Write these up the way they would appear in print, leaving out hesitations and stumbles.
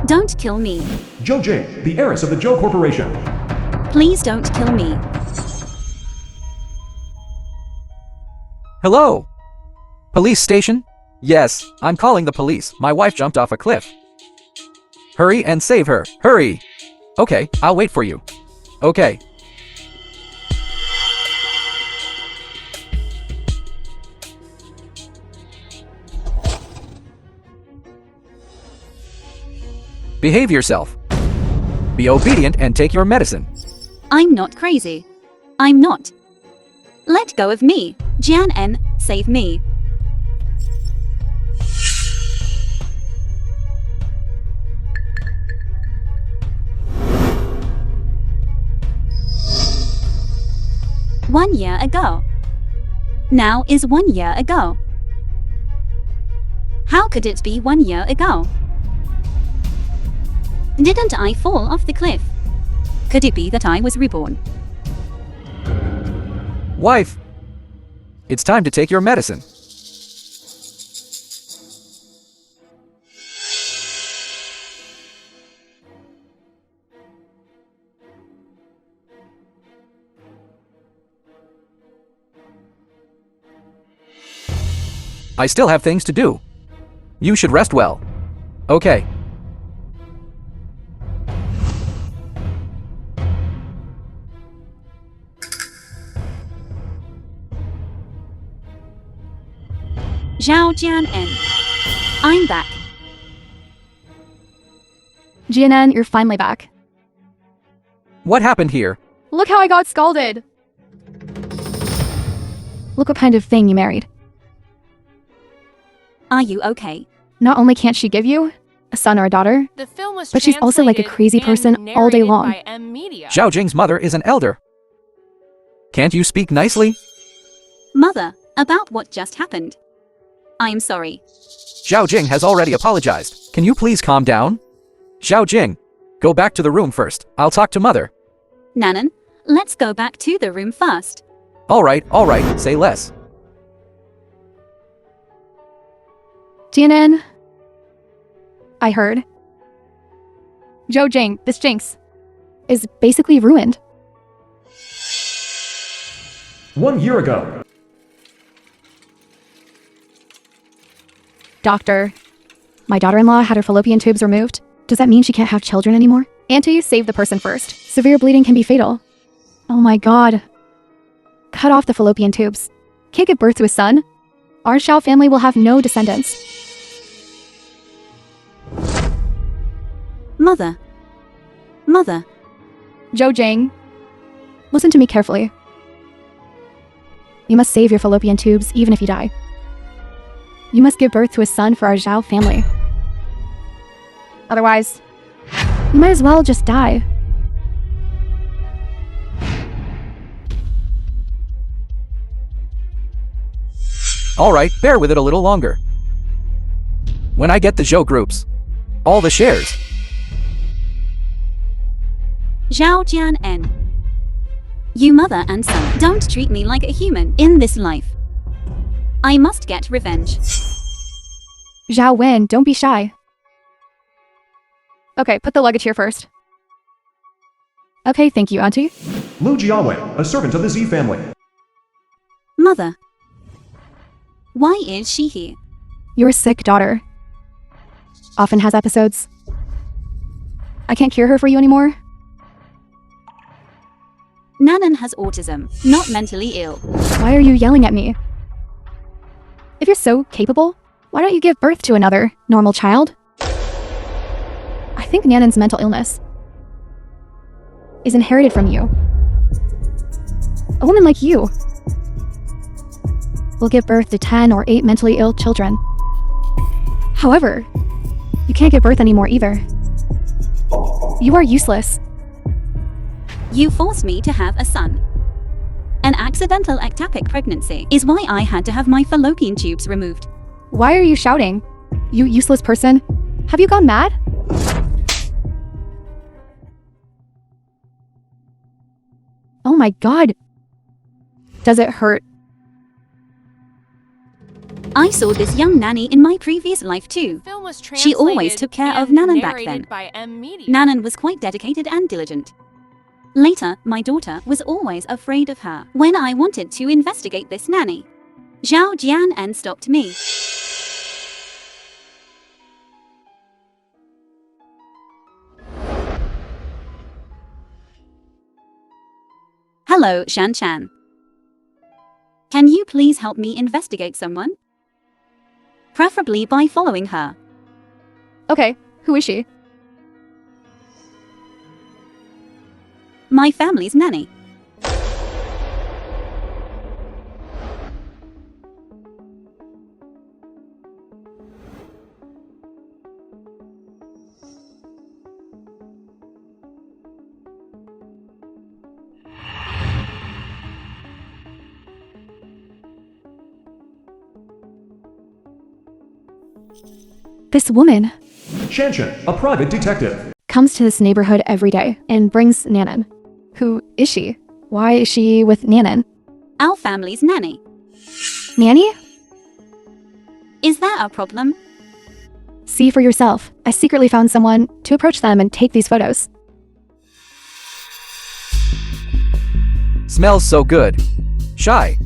Don't kill me. Zhou Jing, the heiress of the Zhou Corporation. Please don't kill me. Hello? Police station? Yes, I'm calling the police. My wife jumped off a cliff. Hurry and save her. Hurry! Okay, I'll wait for you. Okay. Behave yourself. Be obedient and take your medicine. I'm not crazy. I'm not. Let go of me. Jian En, save me. One year ago. Now is 1 year ago. How could it be 1 year ago? Didn't I fall off the cliff? Could it be that I was reborn? Wife! It's time to take your medicine. I still have things to do. You should rest well. Okay. Zhao Jian En. I'm back. Jianen, you're finally back. What happened here? Look how I got scalded! Look what kind of thing you married. Are you okay? Not only can't she give you a son or a daughter, The film was but she's also like a crazy person all day long. Zhao Jing's mother is an elder. Can't you speak nicely? Mother, about what just happened. I'm sorry. Zhao Jing has already apologized. Can you please calm down? Zhao Jing, go back to the room first. I'll talk to mother. Nanan, let's go back to the room first. All right, say less. Jianen, I heard. Zhou Jing, this jinx, is basically ruined. 1 year ago. Doctor, my daughter-in-law had her fallopian tubes removed. Does that mean she can't have children anymore? Auntie, save the person first. Severe bleeding can be fatal. Oh my god. Cut off the fallopian tubes. Can't give birth to a son? Our Xiao family will have no descendants. Mother. Mother. Zhou Jing, listen to me carefully. You must save your fallopian tubes even if you die. You must give birth to a son for our Zhao family. Otherwise, you might as well just die. All right, bear with it a little longer. When I get the Zhou groups, all the shares. Zhao Jian En. You mother and son don't treat me like a human in this life. I must get revenge. Zhao Wen, don't be shy. Okay, put the luggage here first. Okay, thank you, Auntie. Lu Jiawei, a servant of the Z family. Mother. Why is she here? Your sick daughter often has episodes. I can't cure her for you anymore. Nanan has autism, not mentally ill. Why are you yelling at me? If you're so capable, why don't you give birth to another normal child? I think Nanan's mental illness is inherited from you. A woman like you will give birth to 10 or 8 mentally ill children. However, you can't give birth anymore either. You are useless. You forced me to have a son. An accidental ectopic pregnancy is why I had to have my fallopian tubes removed. Why are you shouting? You useless person. Have you gone mad? Oh my god. Does it hurt? I saw this young nanny in my previous life too. Film was She always translated took care of and Nanan back narrated then. by M Media. Nanan was quite dedicated and diligent. Later, my daughter was always afraid of her. When I wanted to investigate this nanny, Zhao Jian stopped me. Hello, Shan Chan. Can you please help me investigate someone? Preferably by following her. Okay, who is she? My family's nanny. This woman Shanshan, a private detective. comes to this neighborhood every day and brings Nanan. Who is she? Why is she with Nanan? Our family's nanny. Nanny? Is there a problem? See for yourself. I secretly found someone to approach them and take these photos. Smells so good. Shy.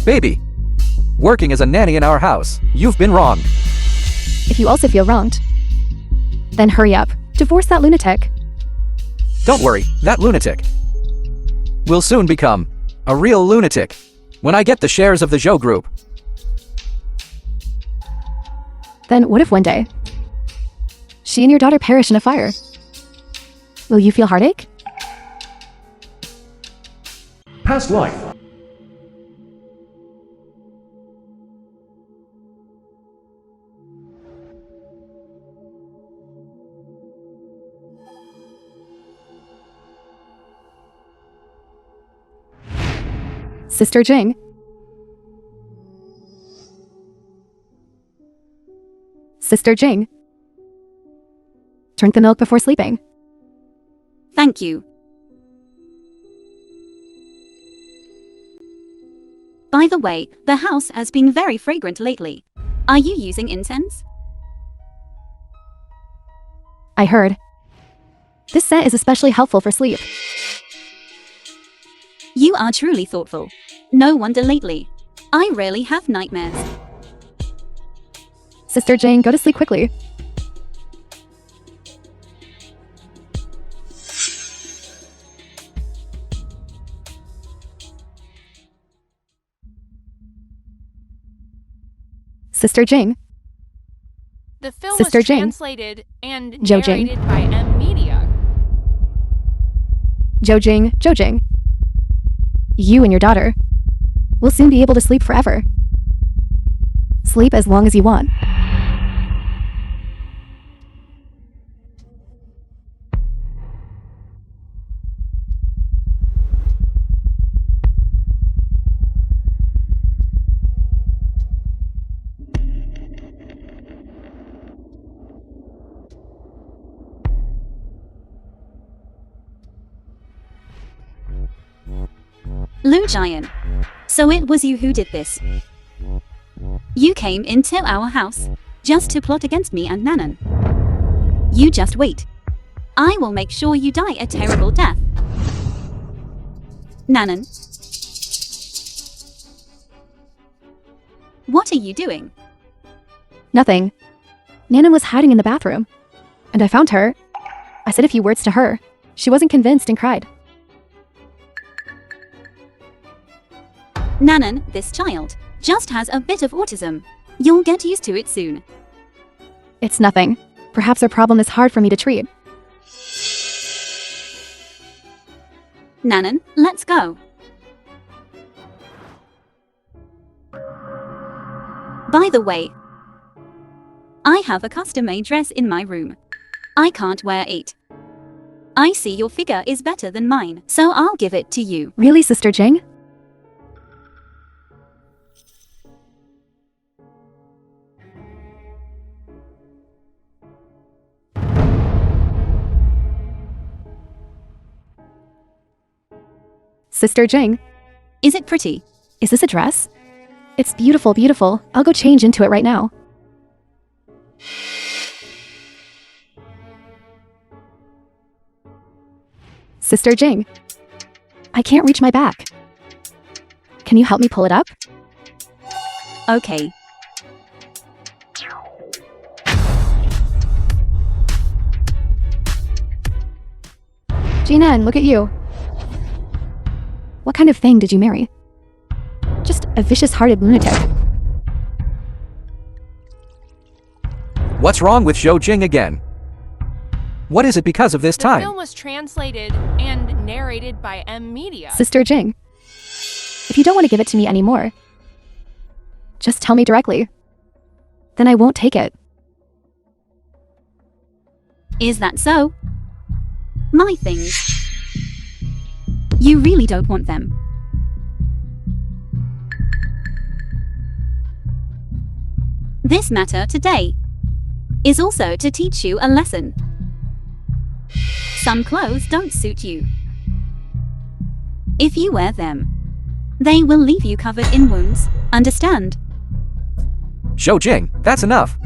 Baby. Working as a nanny in our house. You've been wronged. If you also feel wronged, then hurry up. Divorce that lunatic. Don't worry, that lunatic will soon become a real lunatic when I get the shares of the Zhou group. Then what if one day she and your daughter perish in a fire? Will you feel heartache? Past life. Sister Jing. Sister Jing. Drink the milk before sleeping. Thank you. By the way, the house has been very fragrant lately. Are you using incense? I heard. This scent is especially helpful for sleep. You are truly thoughtful. No wonder lately. I rarely have nightmares. Sister Jing, go to sleep quickly. Sister Jing. The film Sister was Jing. translated and Zhou Jing. narrated by M Media. Zhou Jing. You and your daughter will soon be able to sleep forever. Sleep as long as you want. Lu Jian. So it was you who did this. You came into our house just to plot against me and Nanan. You just wait. I will make sure you die a terrible death. Nanan. What are you doing? Nothing. Nanan was hiding in the bathroom. And I found her. I said a few words to her. She wasn't convinced and cried. Nanan, this child, just has a bit of autism. You'll get used to it soon. It's nothing. Perhaps her problem is hard for me to treat. Nanan, let's go. By the way, I have a custom-made dress in my room. I can't wear it. I see your figure is better than mine, so I'll give it to you. Really, Sister Jing? Sister Jing, Is it pretty? is this a dress? It's beautiful, beautiful. I'll go change into it right now. Sister Jing, I can't reach my back. Can you help me pull it up? Okay. Jinan, look at you. What kind of thing did you marry? Just a vicious-hearted lunatic. What's wrong with Zhou Jing again? What is it because of this The time? film was translated and narrated by M Media. Sister Jing, if you don't want to give it to me anymore, just tell me directly. Then I won't take it. Is that so? My things. You really don't want them. This matter today is also to teach you a lesson. Some clothes don't suit you. If you wear them, they will leave you covered in wounds, understand? Zhou Jing, that's enough.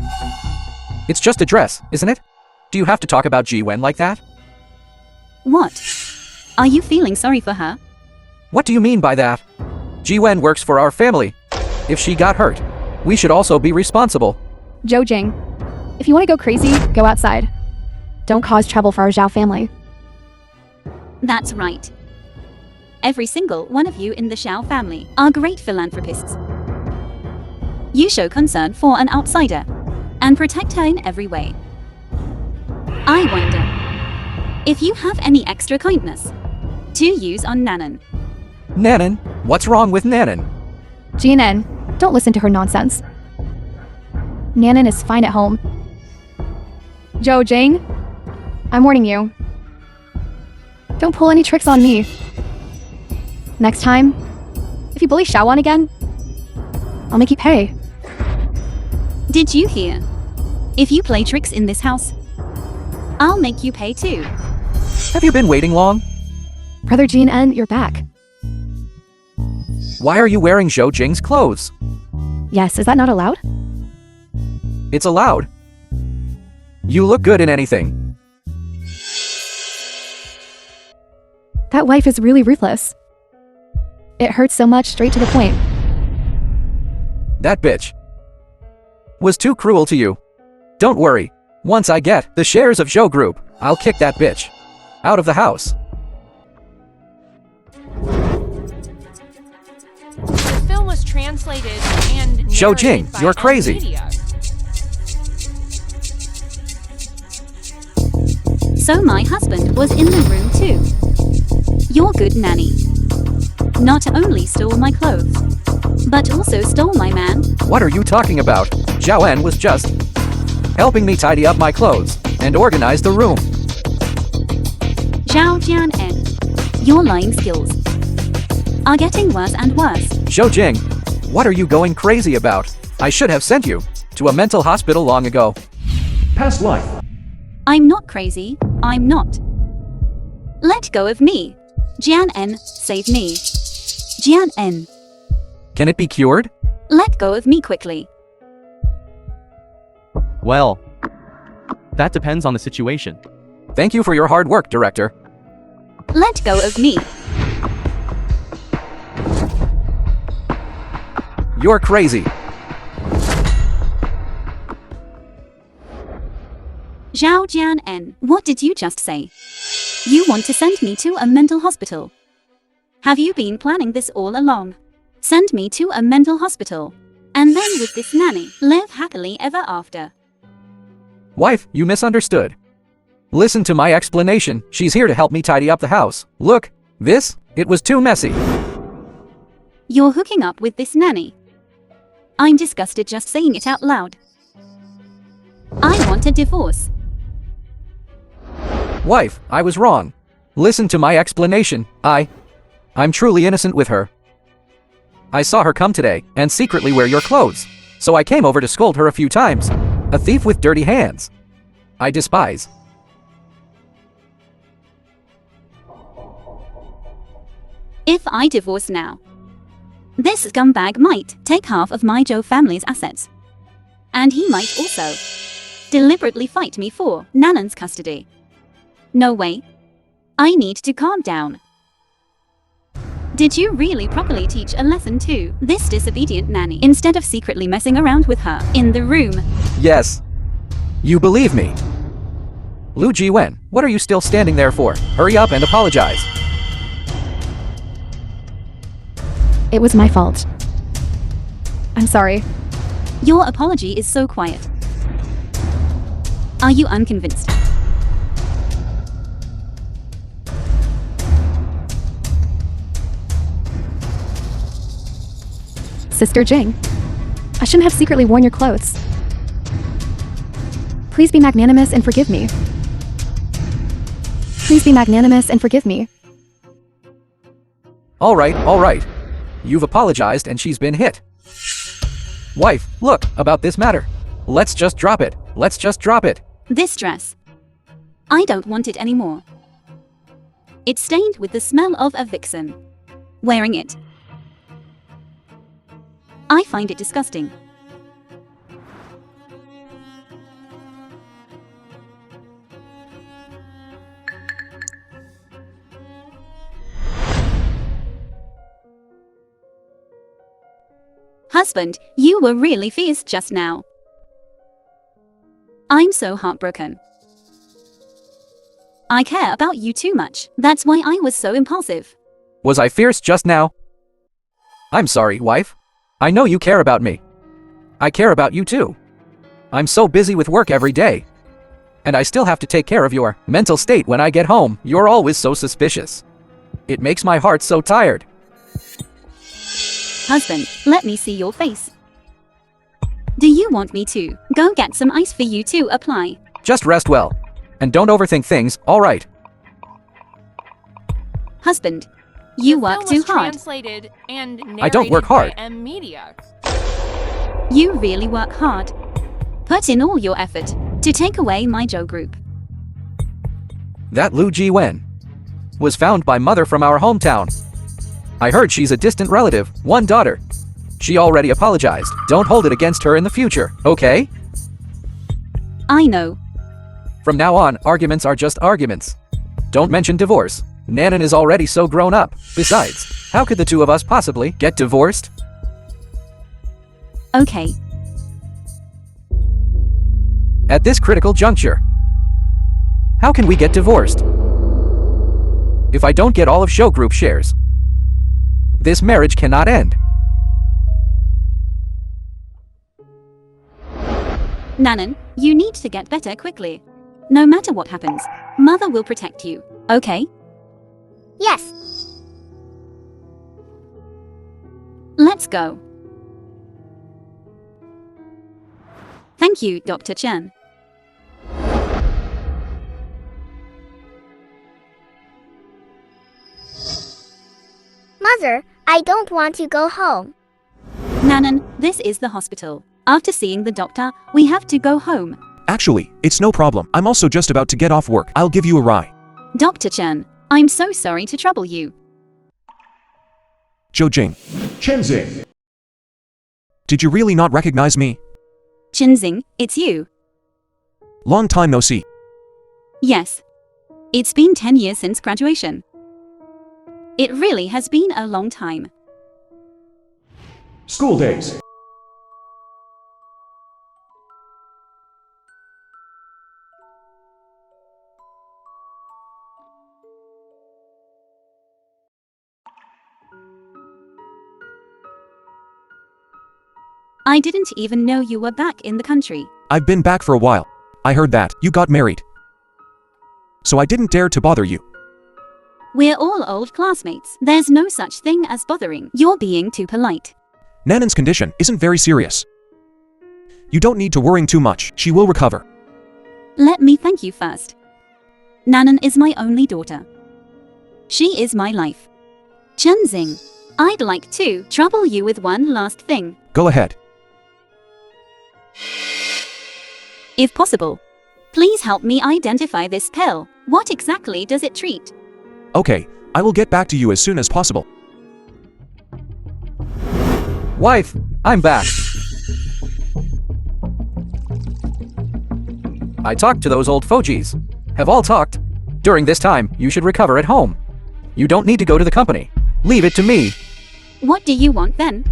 It's just a dress, isn't it? Do you have to talk about Ji Wen like that? What? Are you feeling sorry for her? What do you mean by that? Ji Wen works for our family. If she got hurt, we should also be responsible. Zhou Jing, if you want to go crazy, go outside. Don't cause trouble for our Zhao family. That's right. Every single one of you in the Xiao family are great philanthropists. You show concern for an outsider and protect her in every way. I wonder if you have any extra kindness to use on Nanan. Nanan? What's wrong with Nanan? Jinan, don't listen to her nonsense. Nanan is fine at home. Zhou Jing, I'm warning you. Don't pull any tricks on me. Next time, if you bully Xiaowan again, I'll make you pay. Did you hear? If you play tricks in this house, I'll make you pay too. Have you been waiting long? Brother Jinan, you're back. Why are you wearing Zhou Jing's clothes? Yes, is that not allowed? It's allowed. You look good in anything. That wife is really ruthless. It hurts so much, straight to the point. That bitch was too cruel to you. Don't worry. Once I get the shares of Zhou Group, I'll kick that bitch out of the house. The film was translated and narrated Zhou Jing, by you're M crazy. Media. So my husband was in the room too. Your good nanny not only stole my clothes, but also stole my man. What are you talking about? Zhao En was just helping me tidy up my clothes and organize the room. Zhao Jianen, your lying skills are getting worse and worse. Zhou Jing, what are you going crazy about? I should have sent you to a mental hospital long ago. Past life. I'm not crazy, I'm not. Let go of me. Jianen, save me. Jianen, Can it be cured? let go of me quickly. Well, that depends on the situation. Thank you for your hard work, director. Let go of me. You're crazy. Zhao Jianen, what did you just say? You want to send me to a mental hospital? Have you been planning this all along? Send me to a mental hospital, and then with this nanny, live happily ever after. Wife, you misunderstood. Listen to my explanation. She's here to help me tidy up the house. Look, it was too messy. You're hooking up with this nanny. I'm disgusted just saying it out loud. I want a divorce. Wife, I was wrong. Listen to my explanation. I'm truly innocent with her. I saw her come today and secretly wear your clothes. So I came over to scold her a few times. A thief with dirty hands. I despise. If I divorce now, this scumbag might take half of my Joe family's assets. And he might also deliberately fight me for Nanan's custody. No way. I need to calm down. Did you really properly teach a lesson to this disobedient nanny instead of secretly messing around with her in the room? Yes. You believe me. Lu Jiwen, what are you still standing there for? Hurry up and apologize. It was my fault. I'm sorry. Your apology is so quiet. Are you unconvinced? Sister Jing, I shouldn't have secretly worn your clothes. Please be magnanimous and forgive me. Please be magnanimous and forgive me. All right. You've apologized and she's been hit. Wife, look, about this matter. Let's just drop it. This dress. I don't want it anymore. It's stained with the smell of a vixen. Wearing it, I find it disgusting. Husband, you were really fierce just now. I'm so heartbroken. I care about you too much. That's why I was so impulsive. Was I fierce just now? I'm sorry, wife. I know you care about me. I care about you too. I'm so busy with work every day. And I still have to take care of your mental state when I get home. You're always so suspicious. It makes my heart so tired. Husband, let me see your face. Do you want me to go get some ice for you to apply? Just rest well. And don't overthink things, alright? Husband, you work Film too was hard. Translated and I don't work narrated hard. by Media. You really work hard. Put in all your effort to take away my Joe group. That Lu Jiwen was found by mother from our hometown. I heard she's a distant relative, one daughter. She already apologized. Don't hold it against her in the future, okay? I know. From now on, arguments are just arguments. Don't mention divorce. Nanan is already so grown up. Besides, how could the two of us possibly get divorced? Okay. At this critical juncture, how can we get divorced? If I don't get all of show group shares, this marriage cannot end. Nanan, you need to get better quickly. No matter what happens, Mother will protect you, okay? Yes. Let's go. Thank you, Dr. Chen. Mother, I don't want to go home. Nanan, this is the hospital. After seeing the doctor, we have to go home. Actually, it's no problem. I'm also just about to get off work. I'll give you a ride. Dr. Chen, I'm so sorry to trouble you. Zhou Jing. Chenzing. Did you really not recognize me? Chinzing, it's you. Long time no see. Yes. It's been 10 years since graduation. It really has been a long time. School days. I didn't even know you were back in the country. I've been back for a while. I heard that you got married. So I didn't dare to bother you. We're all old classmates. There's no such thing as bothering. You're being too polite. Nanan's condition isn't very serious. You don't need to worry too much. She will recover. Let me thank you first. Nanan is my only daughter. She is my life. Chenzing, I'd like to trouble you with one last thing. Go ahead. If possible, please help me identify this pill. What exactly does it treat? Okay, I will get back to you as soon as possible. Wife, I'm back. I talked to those old fogies. Have all talked. During this time, you should recover at home. You don't need to go to the company. Leave it to me. What do you want then?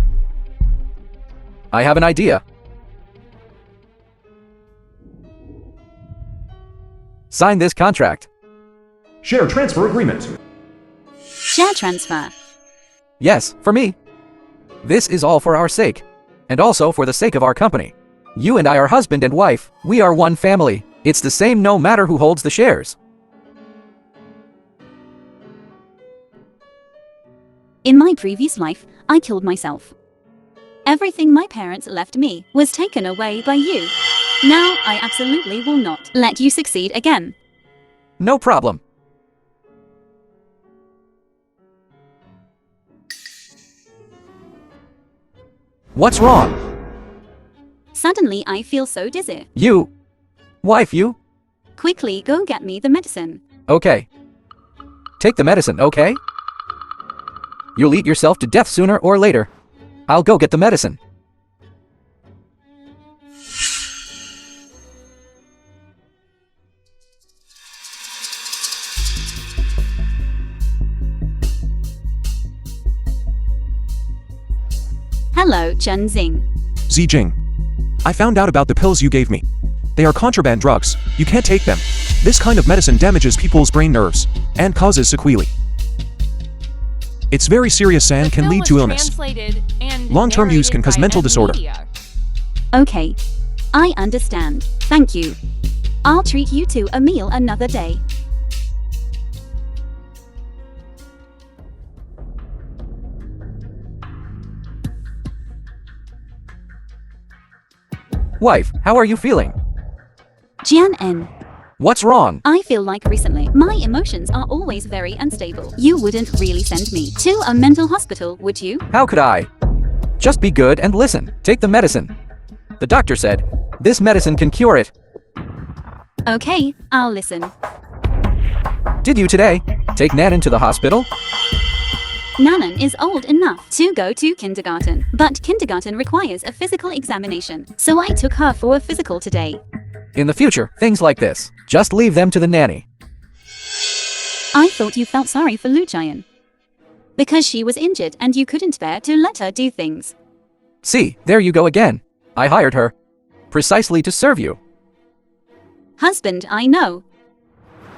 I have an idea. Sign this contract. Share transfer agreement. Share transfer. Yes, for me. This is all for our sake, and also for the sake of our company. You and I are husband and wife. We are one family. It's the same no matter who holds the shares. In my previous life, I killed myself. Everything my parents left me was taken away by you. Now I absolutely will not let you succeed again. No problem. What's wrong? Suddenly I feel so dizzy. You. Wife, you? Quickly go get me the medicine. Okay. Take the medicine, okay? You'll eat yourself to death sooner or later. I'll go get the medicine. Hello, Chen Xing. Zijing. I found out about the pills you gave me. They are contraband drugs. You can't take them. This kind of medicine damages people's brain nerves and causes sequelae. It's very serious and can lead to illness. Long-term use can cause mental disorder. Okay. I understand. Thank you. I'll treat you to a meal another day. Wife, how are you feeling? Jian En. What's wrong? I feel like recently, my emotions are always very unstable. You wouldn't really send me to a mental hospital, would you? How could I? Just be good and listen. Take the medicine. The doctor said, this medicine can cure it. Okay, I'll listen. Did you today take Nanan to the hospital? Nanan is old enough to go to kindergarten, but kindergarten requires a physical examination, so I took her for a physical today. In the future, things like this, just leave them to the nanny. I thought you felt sorry for Lu Jian. Because she was injured and you couldn't bear to let her do things. See, there you go again. I hired her. Precisely to serve you. Husband, I know.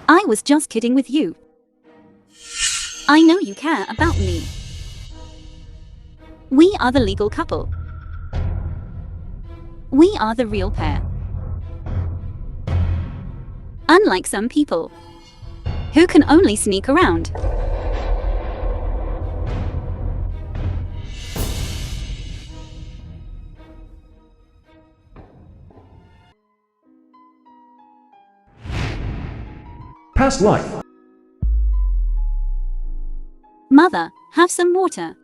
I was just kidding with you. I know you care about me. We are the legal couple. We are the real pair. Unlike some people who can only sneak around. Past life. Mother, have some water.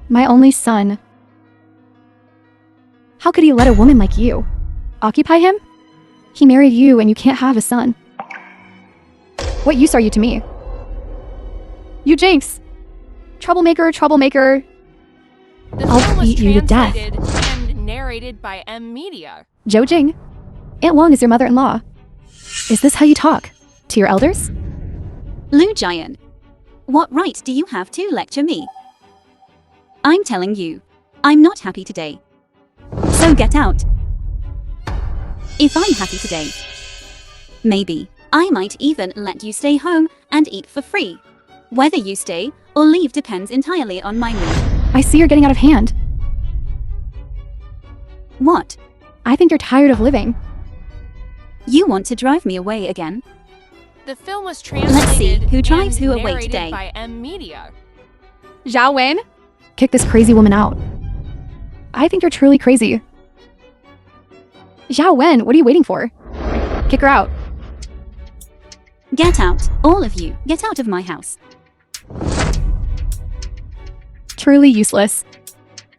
My only son. How could he let a woman like you occupy him? He married you and you can't have a son. What use are you to me? You jinx! Troublemaker, troublemaker. The I'll film was beat you to death. translated and narrated by M Media. Zhou Jing, Aunt Wang is your mother-in-law. Is this how you talk? To your elders? Lu Jian, what right do you have to lecture me? I'm telling you, I'm not happy today. So get out. If I'm happy today, maybe I might even let you stay home and eat for free. Whether you stay or leave depends entirely on my mood. I see you're getting out of hand. What? I think you're tired of living. You want to drive me away again? The film was Let's see translated who drives and who away narrated today. by M Media. Zhao Wen? Kick this crazy woman out. I think you're truly crazy. Zhao Wen, what are you waiting for? Kick her out. Get out, all of you. Get out of my house. Truly useless.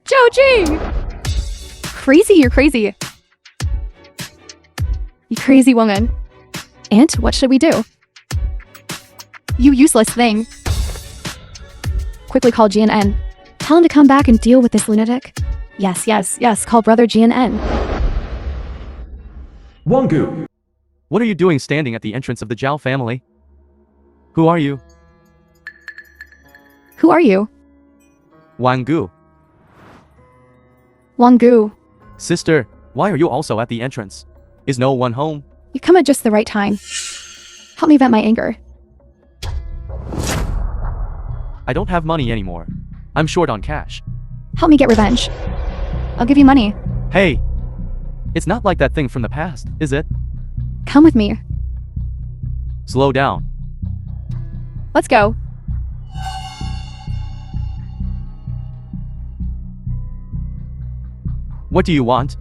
Zhao Jing! Crazy, you're crazy. You crazy woman. Aunt, what should we do? You useless thing. Quickly call GNN. Tell him to come back and deal with this lunatic. Yes, call brother GNN. Wongu! What are you doing standing at the entrance of the Zhao family? Who are you? Who are you? Wangu. Wanggu. Sister, why are you also at the entrance? Is no one home? You come at just the right time. Help me vent my anger. I don't have money anymore. I'm short on cash. Help me get revenge. I'll give you money. Hey! It's not like that thing from the past, is it? Come with me. Slow down. Let's go. What do you want?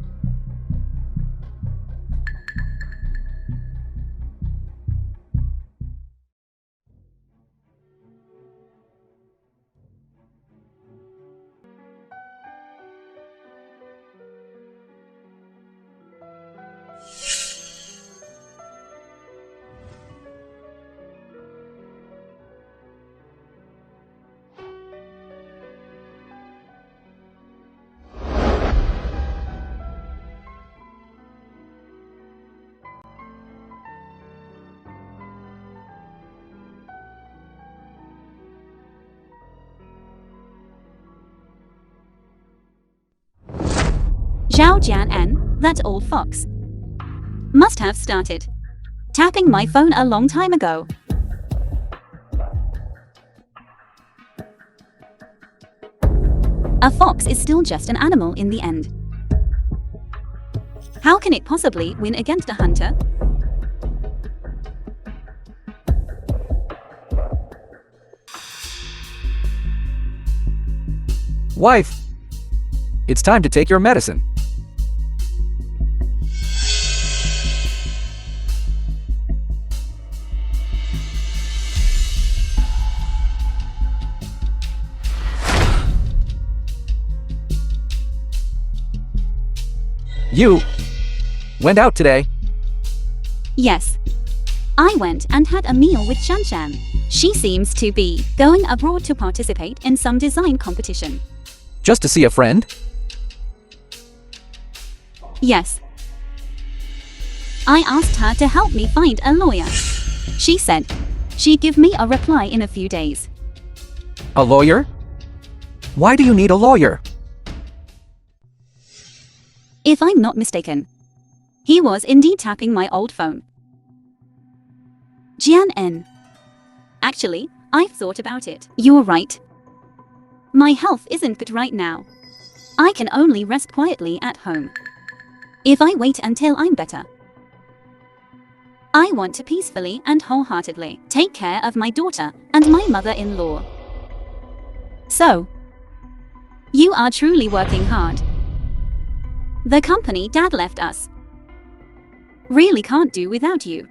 Zhao Jian, that old fox, must have started tapping my phone a long time ago. A fox is still just an animal in the end. How can it possibly win against a hunter? Wife! It's time to take your medicine. You went out today. Yes. I went and had a meal with Shanshan. She seems to be going abroad to participate in some design competition. Just to see a friend? Yes. I asked her to help me find a lawyer. She said she'd give me a reply in a few days. A lawyer? Why do you need a lawyer? If I'm not mistaken, he was indeed tapping my old phone. Jian N. Actually, I've thought about it. You're right. My health isn't good right now. I can only rest quietly at home. If I wait until I'm better, I want to peacefully and wholeheartedly take care of my daughter and my mother-in-law. So, you are truly working hard. The company Dad left us really can't do without you.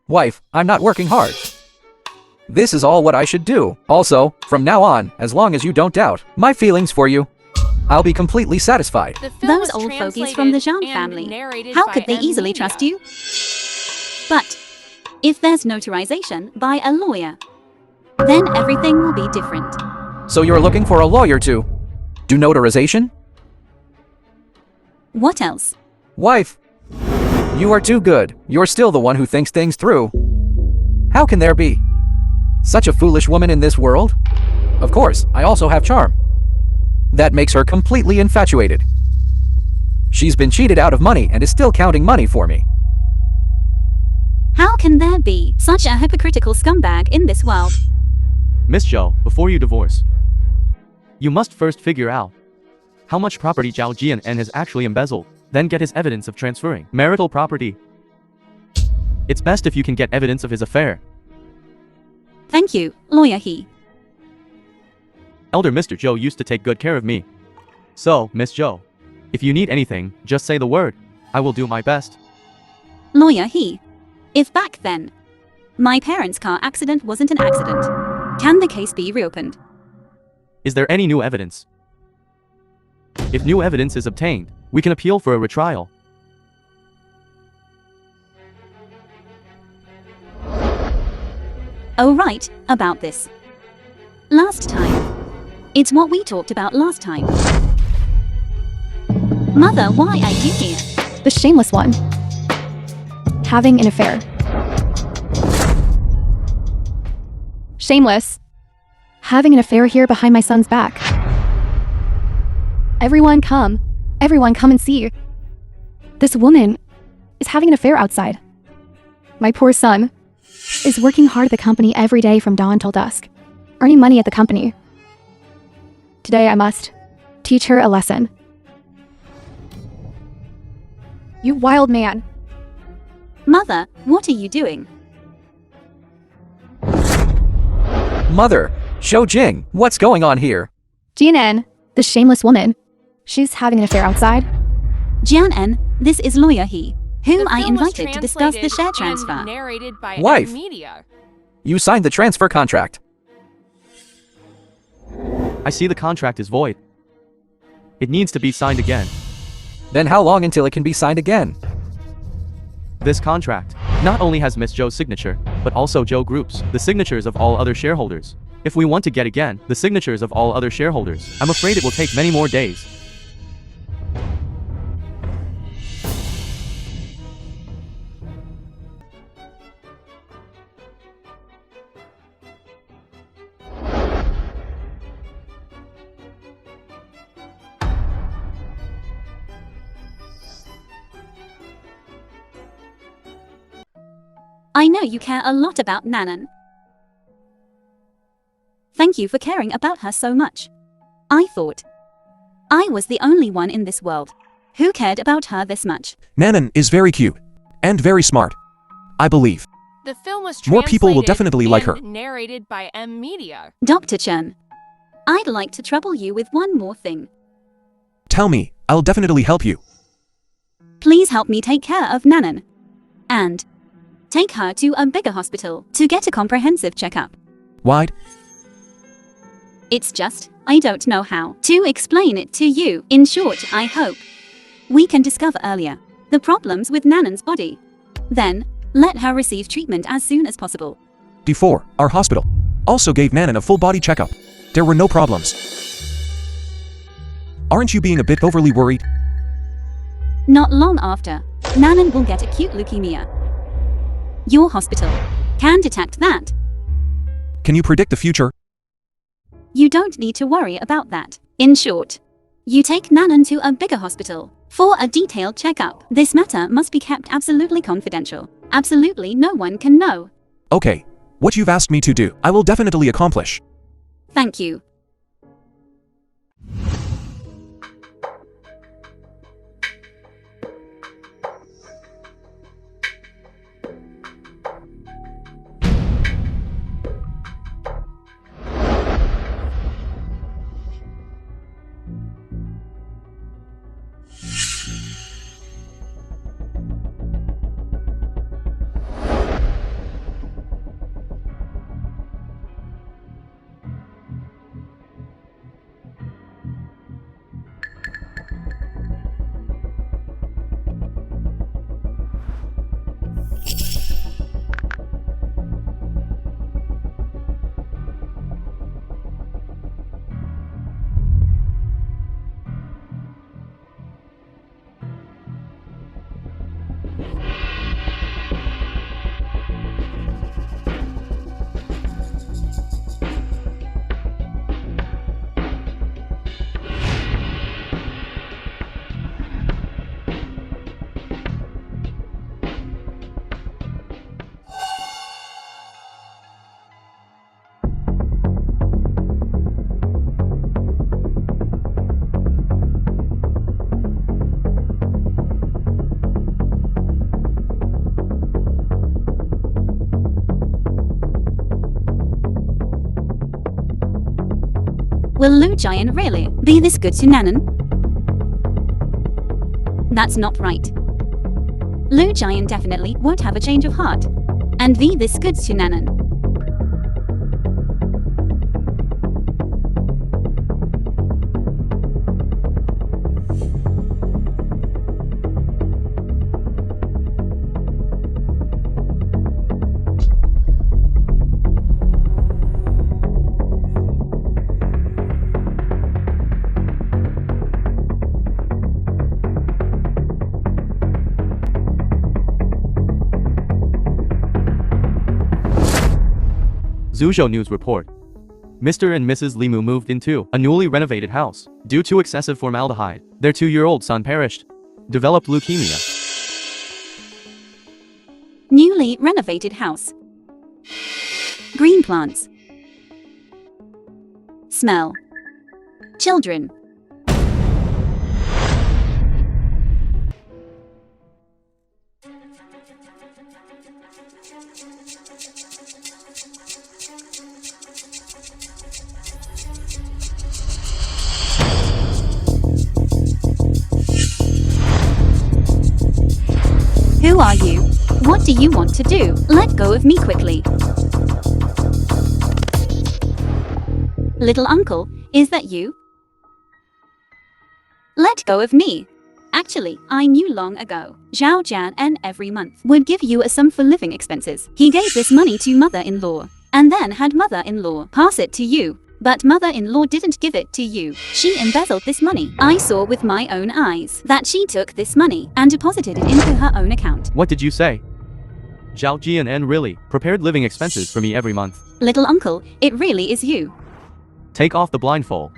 Wife, I'm not working hard. This is all what I should do. Also, from now on, as long as you don't doubt my feelings for you, I'll be completely satisfied. The film Those was old fogies from the Zhang translated family, and narrated how by could they easily Media. trust you? But if there's notarization by a lawyer, then everything will be different. So you're looking for a lawyer to do notarization? What else? Wife, you are too good. You're still the one who thinks things through. How can there be such a foolish woman in this world? Of course, I also have charm. That makes her completely infatuated. She's been cheated out of money and is still counting money for me. How can there be such a hypocritical scumbag in this world? Miss Zhou, before you divorce, you must first figure out how much property Zhao Jian has actually embezzled, then get his evidence of transferring marital property. It's best if you can get evidence of his affair. Thank you, Lawyer He. Elder Mr. Zhou used to take good care of me. So, Miss Zhou, if you need anything, just say the word. I will do my best. Lawyer He. If back then my parents' car accident wasn't an accident, can the case be reopened? Is there any new evidence? If new evidence is obtained, we can appeal for a retrial. Oh right, about this. Last time. It's what we talked about last time. Mother, why are you here? The shameless one. Having an affair. Shameless. Having an affair here behind my son's back. Everyone come. Everyone come and see. This woman is having an affair outside. My poor son is working hard at the company every day from dawn till dusk, earning money at the company. Today I must teach her a lesson. You wild man. Mother, what are you doing? Mother, Shou Jing, what's going on here? Jianan, the shameless woman. She's having an affair outside. Jianan, this is lawyer He, whom The I film was invited to discuss the share translated transfer. and narrated by Wife. Media. You signed the transfer contract. I see the contract is void. It needs to be signed again. Then how long until it can be signed again? This contract not only has Miss Zhou's signature, but also Zhou Group's, the signatures of all other shareholders. If we want to get again the signatures of all other shareholders, I'm afraid it will take many more days. I know you care a lot about Nanan. Thank you for caring about her so much. I thought I was the only one in this world who cared about her this much. Nanan is very cute. And very smart. I believe. The film was More people will translated definitely like her. and narrated by Media. Dr. Chen, I'd like to trouble you with one more thing. Tell me, I'll definitely help you. Please help me take care of Nanan. And take her to a bigger hospital to get a comprehensive checkup. Why? It's just, I don't know how to explain it to you. In short, I hope we can discover earlier the problems with Nanan's body. Then, let her receive treatment as soon as possible. D4, our hospital, also gave Nanan a full body checkup. There were no problems. Aren't you being a bit overly worried? Not long after, Nanan will get acute leukemia. Your hospital can detect that. Can you predict the future? You don't need to worry about that. In short, you take Nanan to a bigger hospital for a detailed checkup. This matter must be kept absolutely confidential. Absolutely no one can know. Okay, what you've asked me to do, I will definitely accomplish. Thank you. Will Lu Jian really be this good to Nanan? That's not right. Lu Jian definitely won't have a change of heart and be this good to Nanan. Suzhou News report. Mr. and Mrs. Limu moved into a newly renovated house. Due to excessive formaldehyde, their 2-year-old son perished. Developed leukemia. Newly renovated house. Green plants. Smell. Children. Who are you? What do you want to do? Let go of me quickly. Little uncle, is that you? Let go of me. Actually, I knew long ago. Zhao Jian every month would give you a sum for living expenses. He gave this money to mother-in-law, and then had mother-in-law pass it to you. But mother-in-law didn't give it to you. She embezzled this money. I saw with my own eyes that she took this money and deposited it into her own account. What did you say? Zhao Jian really prepared living expenses for me every month. Little uncle, it really is you. Take off the blindfold.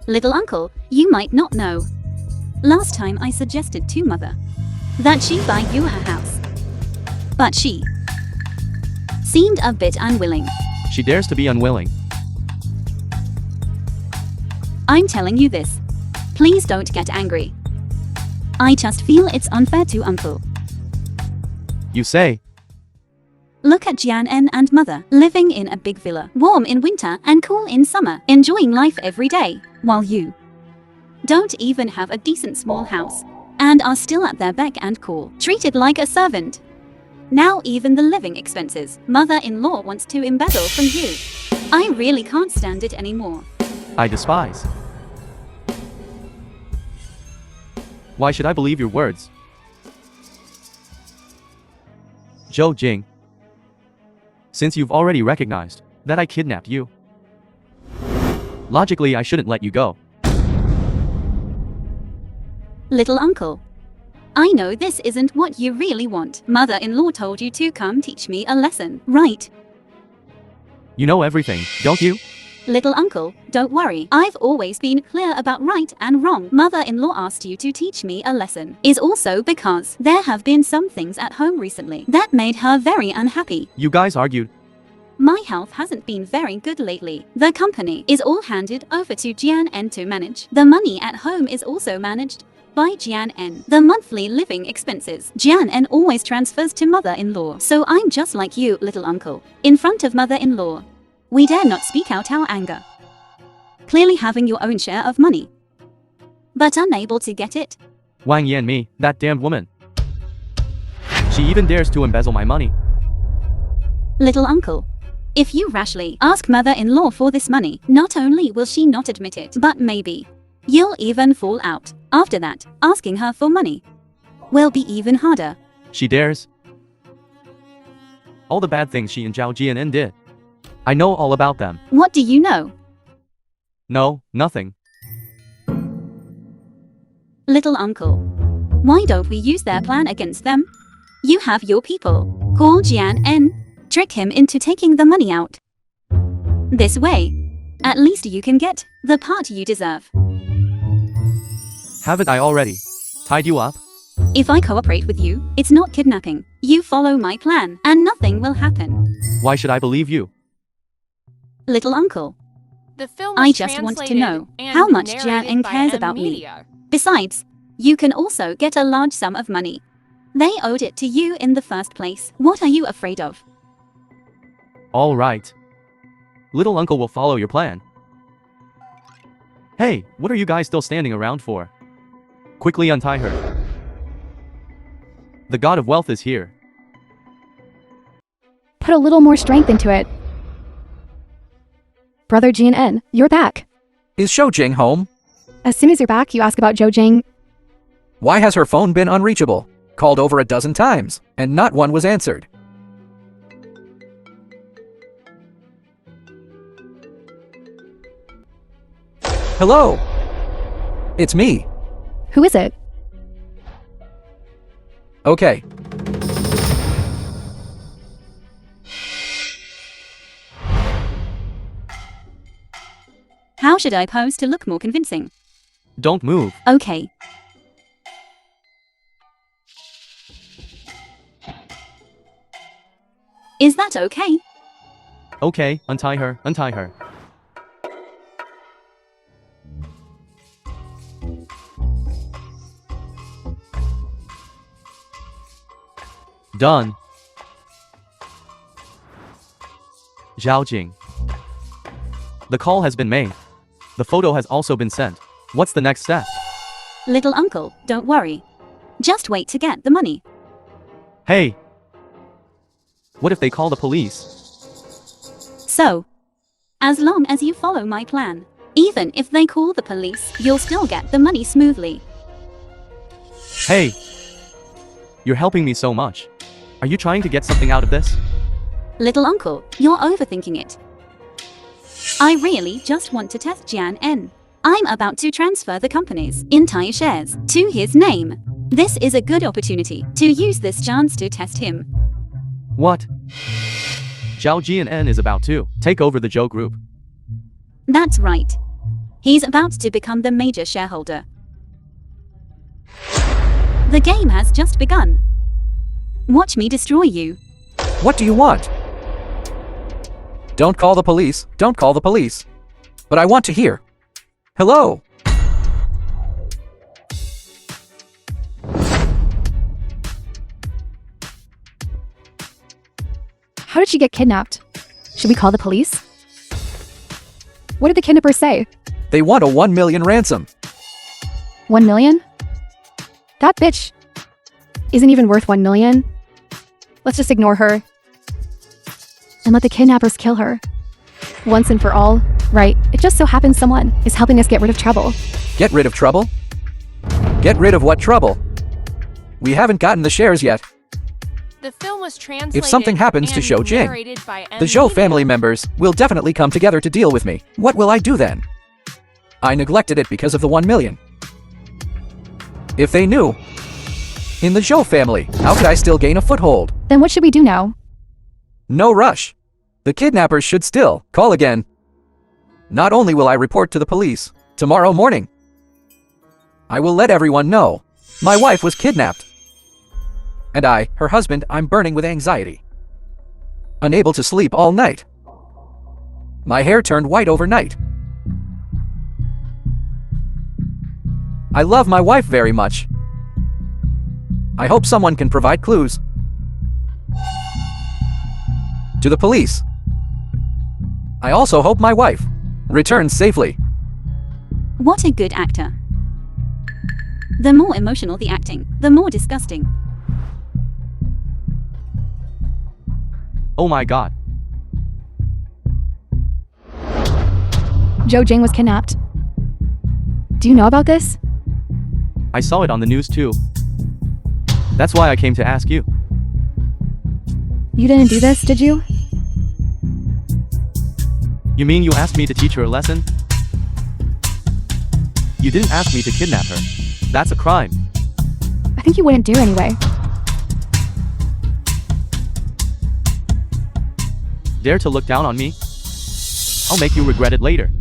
Little uncle, you might not know. Last time I suggested to mother that she buy you her house. But she seemed a bit unwilling. She dares to be unwilling. I'm telling you this. Please don't get angry. I just feel it's unfair to uncle. You say. Look at Jian and mother, living in a big villa, warm in winter and cool in summer, enjoying life every day, while you don't even have a decent small house, and are still at their beck and call, treated like a servant. Now even the living expenses, mother-in-law wants to embezzle from you. I really can't stand it anymore. I despise. Why should I believe your words? Zhou Jing. Since you've already recognized that I kidnapped you, logically I shouldn't let you go. Little uncle, I know this isn't what you really want. Mother-in-law told you to come teach me a lesson, right? You know everything, don't you? Little uncle, don't worry. I've always been clear about right and wrong. Mother-in-law asked you to teach me a lesson is also because there have been some things at home recently that made her very unhappy. You guys argued. My health hasn't been very good lately. The company is all handed over to Jian to manage. The money at home is also managed by Jian. The monthly living expenses, Jian always transfers to mother-in-law. So I'm just like you, little uncle. In front of mother-in-law, we dare not speak out our anger. Clearly having your own share of money, but unable to get it. Wang Yanmi, that damned woman. She even dares to embezzle my money. Little uncle, if you rashly ask mother-in-law for this money, not only will she not admit it, but maybe you'll even fall out. After that, asking her for money will be even harder. She dares. All the bad things she and Zhao Jian did. I know all about them. What do you know? No, nothing. Little uncle, why don't we use their plan against them? You have your people. Call Jian, trick him into taking the money out. This way, at least you can get the part you deserve. Haven't I already tied you up? If I cooperate with you, it's not kidnapping. You follow my plan, and nothing will happen. Why should I believe you? Little uncle, The film I was just want to translated know and how much narrated Jian by cares M about me. Media. Besides, you can also get a large sum of money. They owed it to you in the first place. What are you afraid of? All right. Little uncle will follow your plan. Hey, what are you guys still standing around for? Quickly untie her. The god of wealth is here. Put a little more strength into it. Brother Jian, you're back. Is Zhou Jing home? As soon as you're back, you ask about Zhou Jing. Why has her phone been unreachable? Called over a dozen times, and not one was answered. Hello? It's me. Who is it? Okay. How should I pose to look more convincing? Don't move. Okay. Is that okay? Okay, untie her, untie her. Done. Zhao Jing. The call has been made. The photo has also been sent. What's the next step? Little uncle, don't worry. Just wait to get the money. Hey! What if they call the police? So, as long as you follow my plan, even if they call the police, you'll still get the money smoothly. Hey! You're helping me so much. Are you trying to get something out of this? Little uncle, you're overthinking it. I really just want to test Jian N. I'm about to transfer the company's entire shares to his name. This is a good opportunity to use this chance to test him. What? Zhao Jian is about to take over the Zhou Group. That's right. He's about to become the major shareholder. The game has just begun. Watch me destroy you. What do you want? Don't call the police. Don't call the police. But I want to hear. Hello? How did she get kidnapped? Should we call the police? What did the kidnappers say? They want a 1 million ransom. 1 million? That bitch isn't even worth 1 million. Let's just ignore her and let the kidnappers kill her. Once and for all, right? It just so happens someone is helping us get rid of trouble. Get rid of trouble? Get rid of what trouble? We haven't gotten the shares yet. The film was translated If something happens to and Zhou Jing, narrated by the Zhou family members will definitely come together to deal with me. What will I do then? I neglected it because of the 1 million. If they knew, in the Zhou family, how could I still gain a foothold? Then what should we do now? No rush. The kidnappers should still call again. Not only will I report to the police tomorrow morning, I will let everyone know my wife was kidnapped. And I, her husband, I'm burning with anxiety. Unable to sleep all night. My hair turned white overnight. I love my wife very much. I hope someone can provide clues. To the police. I also hope my wife returns safely. What a good actor. The more emotional the acting, the more disgusting. Oh my god. Zhou Jing was kidnapped. Do you know about this? I saw it on the news too. That's why I came to ask you. You didn't do this, did you? You mean you asked me to teach her a lesson? You didn't ask me to kidnap her. That's a crime. I think you wouldn't do anyway. Dare to look down on me? I'll make you regret it later.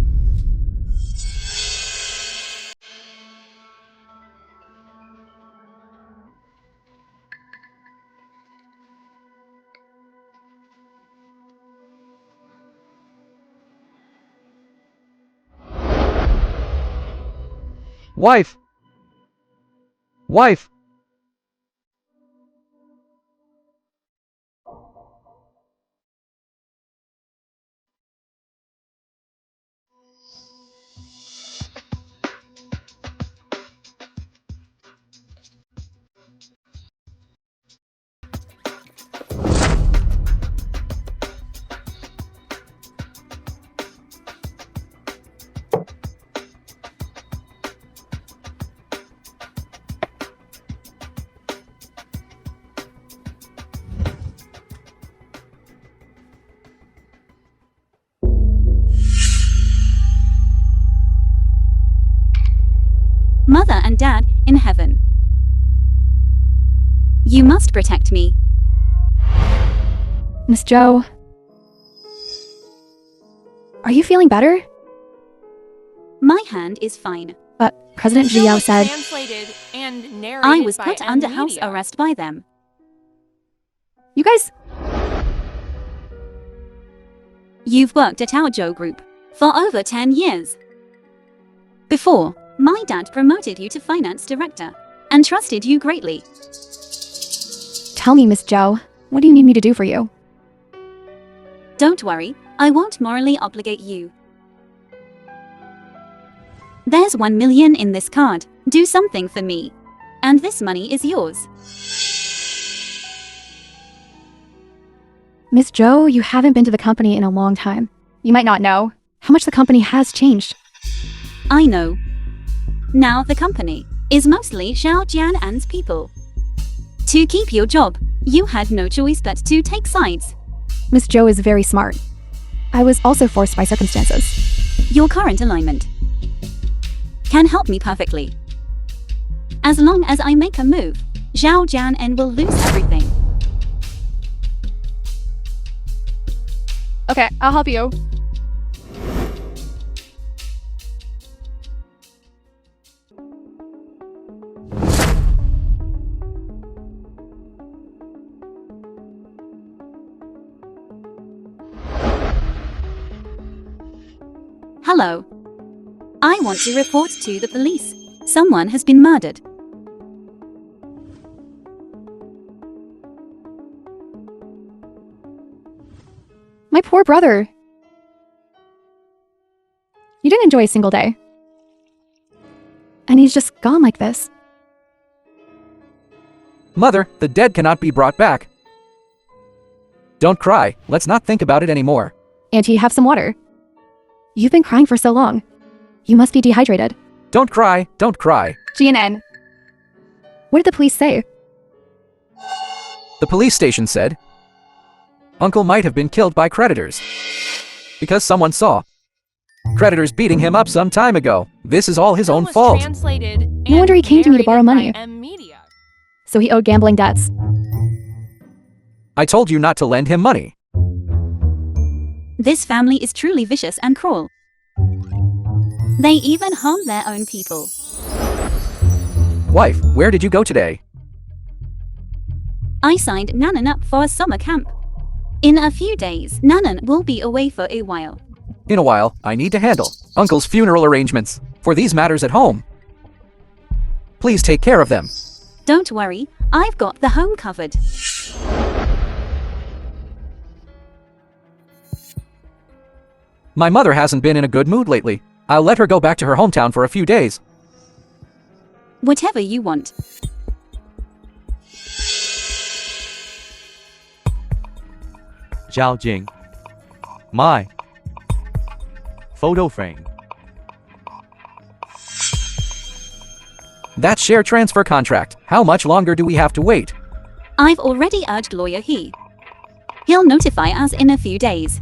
Wife! Wife! Mother and Dad in heaven. You must protect me. Miss Zhou. Are you feeling better? My hand is fine. But President Show Jiao was said, translated and narrated I was by put M under house Media. arrest by them. you guys, You've worked at our Joe Group for over 10 years. Before, my dad promoted you to finance director and trusted you greatly. tell me, Miss Zhao, what do you need me to do for you? Don't worry, I won't morally obligate you. There's 1 million in this card. Do something for me. And this money is yours. Miss Zhou, you haven't been to the company in a long time. You might not know how much the company has changed. I know. Now the company is mostly Xiao Jian An's people. To keep your job, you had no choice but to take sides. Miss Zhou is very smart. I was also forced by circumstances. Your current alignment can help me perfectly. As long as I make a move, Xiao Jian An will lose everything. Okay, I'll help you. Hello. I want to report to the police. Someone has been murdered. My poor brother. You didn't enjoy a single day. And he's just gone like this. Mother, the dead cannot be brought back. Don't cry. Let's not think about it anymore. Auntie, have some water. You've been crying for so long. You must be dehydrated. Don't cry. Don't cry. GNN. What did the police say? The police station said Uncle might have been killed by creditors because someone saw creditors beating him up some time ago. This is all his Show own was fault. translated No wonder he and came to me to borrow narrated money. by M Media. So he owed gambling debts. I told you not to lend him money. This family is truly vicious and cruel. They even harm their own people. Wife, where did you go today? I signed Nanan up for a summer camp. In a few days, Nanan will be away for a while. In a while, I need to handle Uncle's funeral arrangements for these matters at home. Please take care of them. Don't worry, I've got the home covered. My mother hasn't been in a good mood lately. I'll let her go back to her hometown for a few days. Whatever you want. Zhao Jing. My photo frame. That share transfer contract. How much longer do we have to wait? I've already urged lawyer He. He'll notify us in a few days.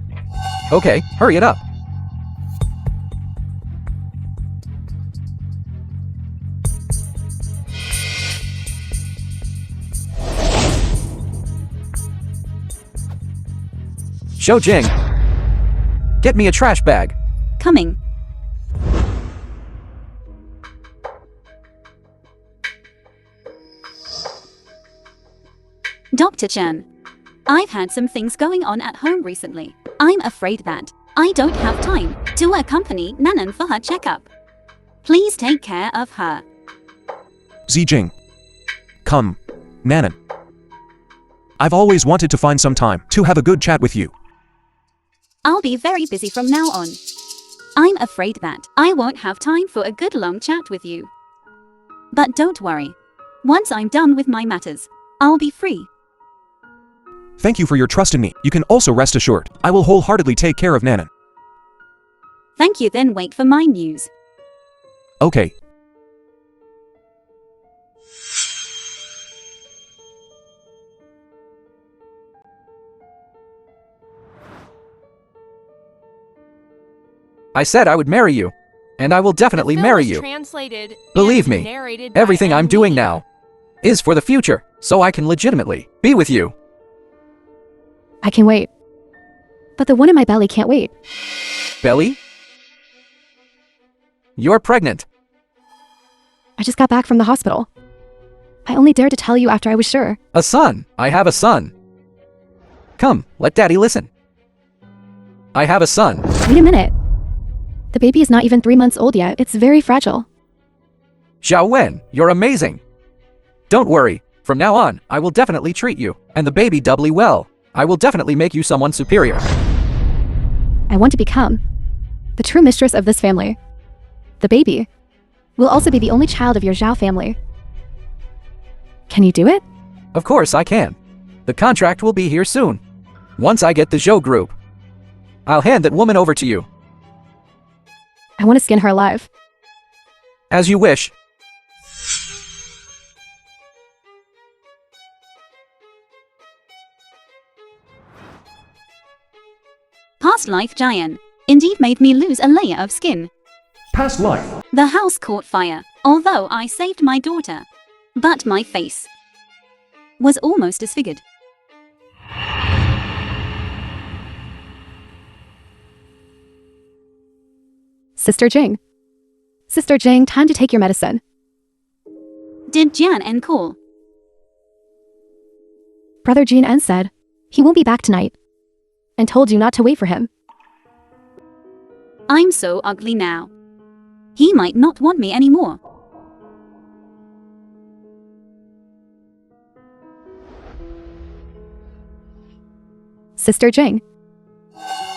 Okay, hurry it up. Shou Jing, get me a trash bag. Coming. Dr. Chen, I've had some things going on at home recently. I'm afraid that I don't have time to accompany Nanan for her checkup. Please take care of her. Zijing. Come, Nanan. I've always wanted to find some time to have a good chat with you. I'll be very busy from now on. I'm afraid that I won't have time for a good long chat with you. But don't worry. Once I'm done with my matters, I'll be free. Thank you for your trust in me. You can also rest assured, I will wholeheartedly take care of Nanan. Thank you, then wait for my news. Okay. I said I would marry you, and I will definitely The film marry was you. translated Believe and me, narrated by everything M I'm doing Media. now is for the future, so I can legitimately be with you. I can wait. But the one in my belly can't wait. Belly? You're pregnant. I just got back from the hospital. I only dared to tell you after I was sure. A son. I have a son. Come, let daddy listen. I have a son. Wait a minute. The baby is not even 3 months old yet. It's very fragile. Xiao Wen, you're amazing. Don't worry. From now on, I will definitely treat you, and the baby doubly well. I will definitely make you someone superior. I want to become the true mistress of this family. The baby will also be the only child of your Zhao family. Can you do it? Of course I can. The contract will be here soon. Once I get the Zhou group, I'll hand that woman over to you. I want to skin her alive. As you wish. Past life giant indeed made me lose a layer of skin. Past life. The house caught fire, although I saved my daughter. But my face was almost disfigured. Sister Jing. Sister Jing, time to take your medicine. Did Jian En call? Brother Jin En said he won't be back tonight and told you not to wait for him. I'm so ugly now. He might not want me anymore. Sister Jing.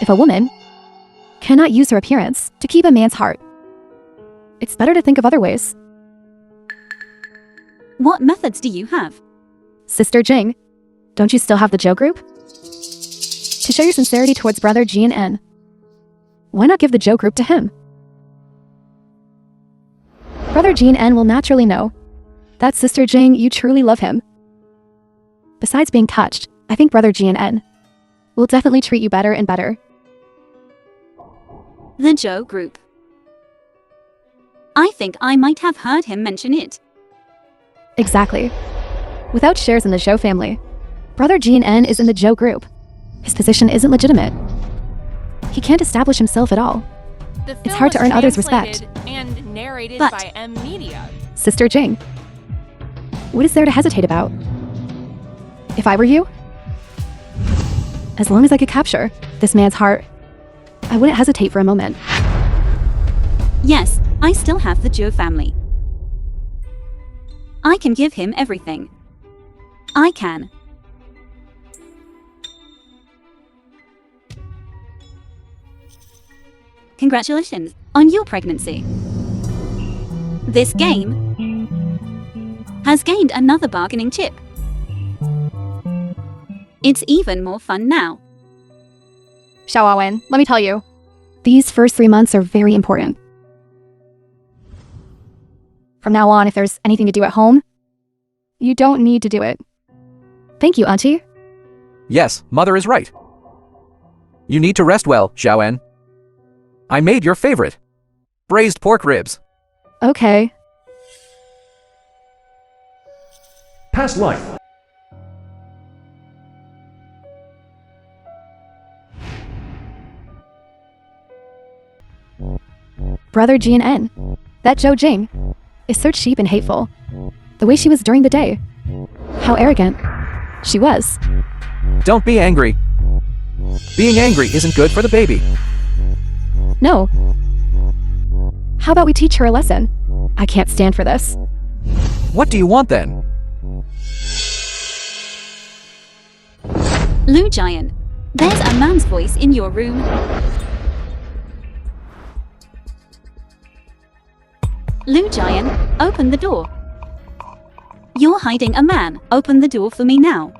If a woman cannot use her appearance to keep a man's heart, it's better to think of other ways. What methods do you have? Sister Jing, don't you still have the Zhou group? To show your sincerity towards Brother Jian En, why not give the Zhou group to him? Brother Jian En will naturally know that Sister Jing, you truly love him. Besides being touched, I think Brother Jian En will definitely treat you better and better. The Zhou group. I think I might have heard him mention it. Exactly. Without shares in the Zhou family, Brother Jian En is in the Zhou group. His position isn't legitimate. He can't establish himself at all. The It's film hard to was earn others' respect. translated and narrated But- by M Media. Sister Jing, what is there to hesitate about? If I were you, as long as I could capture this man's heart, I wouldn't hesitate for a moment. Yes, I still have the Zhou family. I can give him everything. I can. Congratulations on your pregnancy. This game has gained another bargaining chip. It's even more fun now. Xiao Wen, let me tell you, these first 3 months are very important. From now on, if there's anything to do at home, you don't need to do it. Thank you, Auntie. Yes, mother is right. You need to rest well, Xiaoen. I made your favorite. Braised pork ribs. Okay. Past life. Brother Jian En, that Zhou Jing, is so cheap and hateful. The way she was during the day. How arrogant she was. Don't be angry. Being angry isn't good for the baby. No. How about we teach her a lesson? I can't stand for this. What do you want then? Lu Giant, there's a man's voice in your room. Lu Giant, open the door. You're hiding a man. Open the door for me now.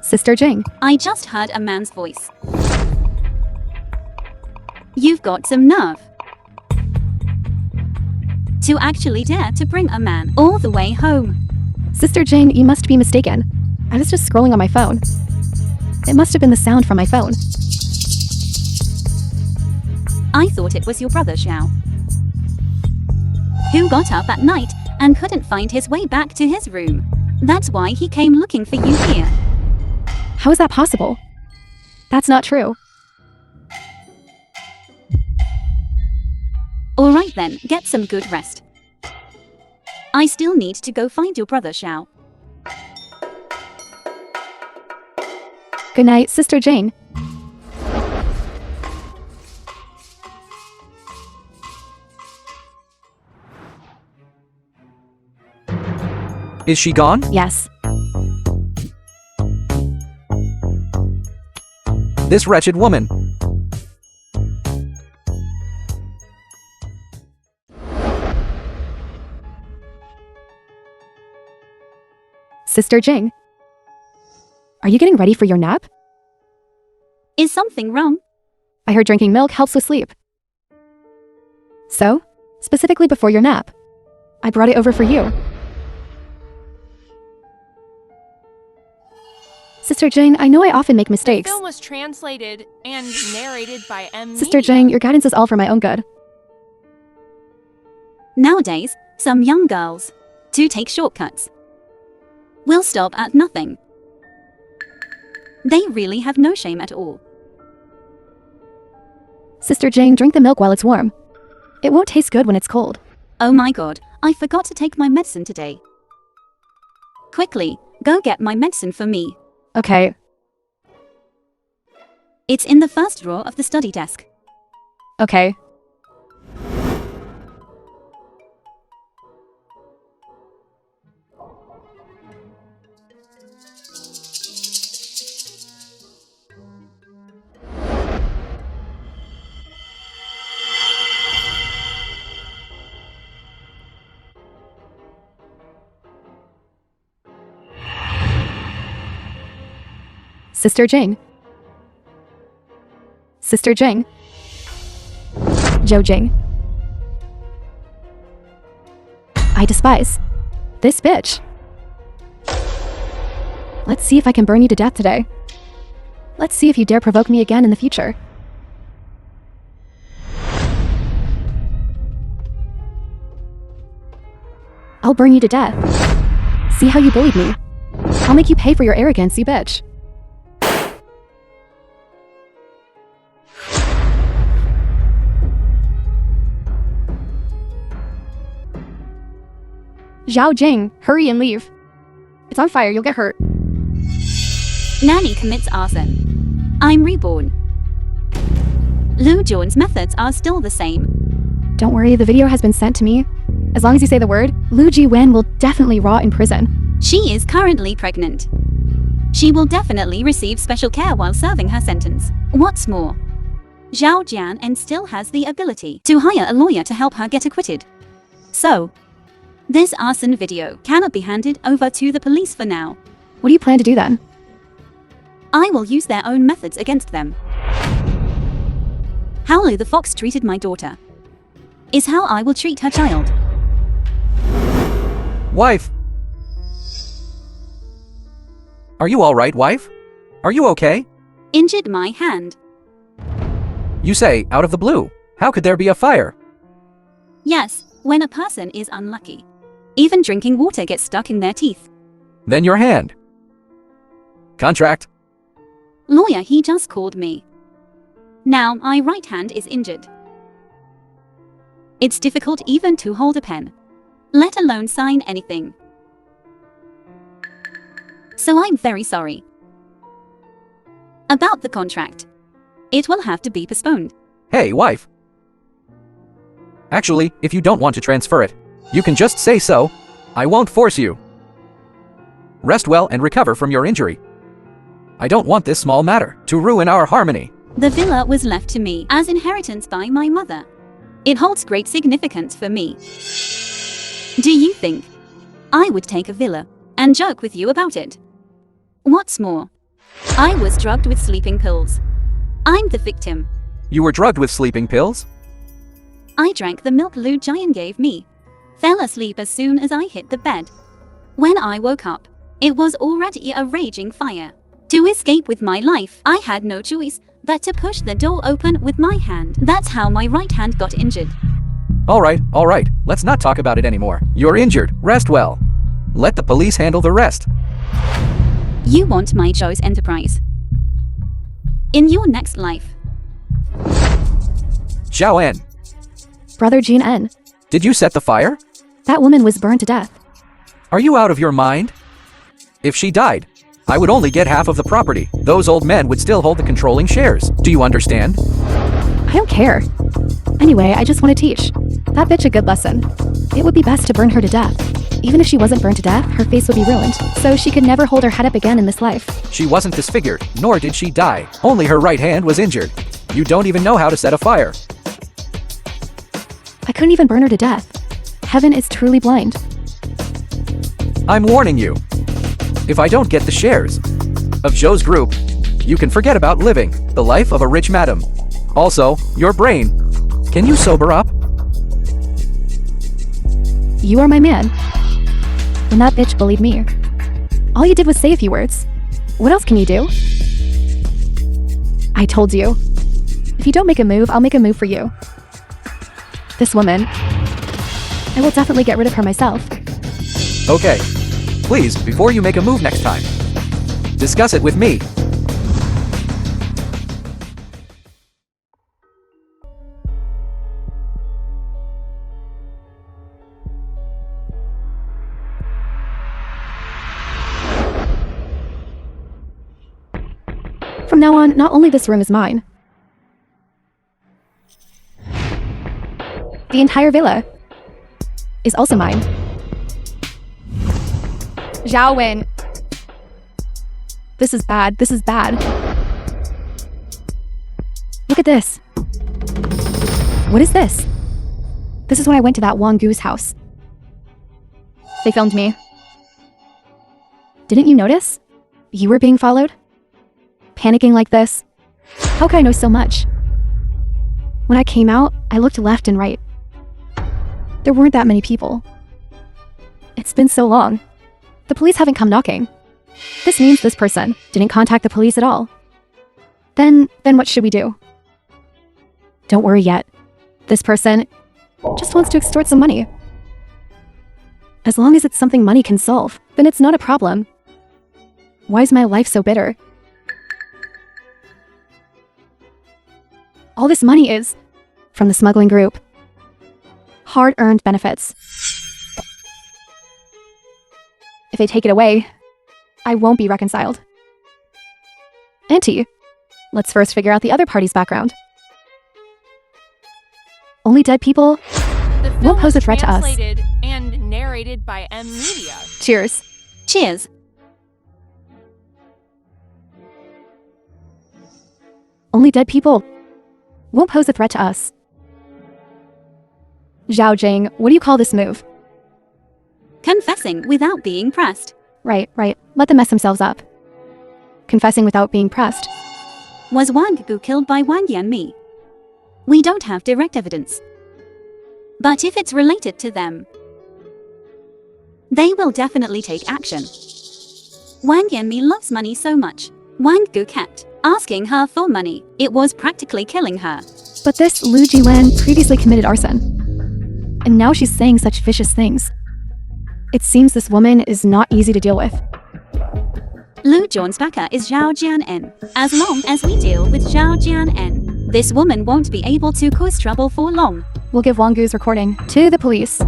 Sister Jing, I just heard a man's voice. You've got some nerve. To actually dare to bring a man all the way home. Sister Jing, you must be mistaken. I was just scrolling on my phone. It must have been the sound from my phone. I thought it was your brother Xiao, who got up at night and couldn't find his way back to his room. That's why he came looking for you here. How is that possible? That's not true. Alright then, get some good rest. I still need to go find your brother Xiao. Good night, Sister Jane. Is she gone? Yes. This wretched woman. Sister Jing. Are you getting ready for your nap? Is something wrong? I heard drinking milk helps with sleep. So, specifically before your nap, I brought it over for you. Sister Jing, I know I often make The mistakes. film was translated and narrated by M. Sister Jing, your guidance is all for my own good. Nowadays, some young girls to take shortcuts will stop at nothing. They really have no shame at all. Sister Jing, drink the milk while it's warm. It won't taste good when it's cold. Oh my god, I forgot to take my medicine today. Quickly, go get my medicine for me. Okay. It's in the first drawer of the study desk. Okay. Sister Jing. Sister Jing. Zhou Jing. I despise this bitch. Let's see if I can burn you to death today. Let's see if you dare provoke me again in the future. I'll burn you to death. See how you bullied me. I'll make you pay for your arrogance, you bitch. Zhao Jing, hurry and leave. It's on fire, you'll get hurt. Nanny commits arson. I'm reborn. Lu Juan's methods are still the same. Don't worry, the video has been sent to me. As long as you say the word, Lu Jiwen will definitely rot in prison. She is currently pregnant. She will definitely receive special care while serving her sentence. What's more, Zhao Jian and still has the ability to hire a lawyer to help her get acquitted. So, this arson video cannot be handed over to the police for now. What do you plan to do then? I will use their own methods against them. How Lu the fox treated my daughter is how I will treat her child. Wife! Are you alright, wife? Are you okay? Injured my hand. You say, out of the blue. How could there be a fire? Yes, when a person is unlucky, even drinking water gets stuck in their teeth. Then your hand. Contract. Lawyer, he just called me. Now my right hand is injured. It's difficult even to hold a pen, let alone sign anything. So I'm very sorry. About the contract. It will have to be postponed. Hey, wife. Actually, if you don't want to transfer it, you can just say so. I won't force you. Rest well and recover from your injury. I don't want this small matter to ruin our harmony. The villa was left to me as inheritance by my mother. It holds great significance for me. Do you think I would take a villa and joke with you about it? What's more, I was drugged with sleeping pills. I'm the victim. You were drugged with sleeping pills? I drank the milk Lu Jian gave me. Fell asleep as soon as I hit the bed. When I woke up, it was already a raging fire. To escape with my life, I had no choice but to push the door open with my hand. That's how my right hand got injured. Alright, let's not talk about it anymore. You're injured, rest well. Let the police handle the rest. You want my Joe's enterprise in your next life. Xiao En. brother GN. Did you set the fire? That woman was burned to death. Are you out of your mind? If she died, I would only get half of the property. Those old men would still hold the controlling shares. Do you understand? I don't care. Anyway, I just want to teach that bitch a good lesson. It would be best to burn her to death. Even if she wasn't burned to death, her face would be ruined, so she could never hold her head up again in this life. She wasn't disfigured, nor did she die. Only her right hand was injured. You don't even know how to set a fire. I couldn't even burn her to death. Heaven is truly blind. I'm warning you. If I don't get the shares of Joe's group, you can forget about living the life of a rich madam. Also, your brain. Can you sober up? You are my man. And that bitch bullied me. All you did was say a few words. What else can you do? I told you. If you don't make a move, I'll make a move for you. This woman. I will definitely get rid of her myself. Okay. Please, before you make a move next time, discuss it with me. From now on, not only this room is mine. The entire villa is also mine. Zhao Wen. This is bad. This is bad. Look at this. What is this? This is when I went to that Wang Gu's house. They filmed me. Didn't you notice? You were being followed? Panicking like this? How could I know so much? When I came out, I looked left and right. There weren't that many people. It's been so long. The police haven't come knocking. This means this person didn't contact the police at all. Then what should we do? Don't worry yet. This person just wants to extort some money. As long as it's something money can solve, then it's not a problem. Why is my life so bitter? All this money is from the smuggling group. Hard-earned benefits. If they take it away, I won't be reconciled. Auntie, let's first figure out the other party's background. Only dead people The film won't pose a was threat to us. translated and narrated by M Media. Cheers. Cheers. Only dead people won't pose a threat to us. Zhao Jing, what do you call this move? Confessing without being pressed. Right. Let them mess themselves up. Confessing without being pressed. Was Wang Gu killed by Wang Yanmi? We don't have direct evidence. But if it's related to them, they will definitely take action. Wang Yanmi loves money so much. Wang Gu kept asking her for money. It was practically killing her. But this Lu Jilan previously committed arson. And now she's saying such vicious things. It seems this woman is not easy to deal with. Lu Zhuan's backer is Zhao Jianen. As long as we deal with Zhao Jianen, this woman won't be able to cause trouble for long. We'll give Wang Gu's recording to the police.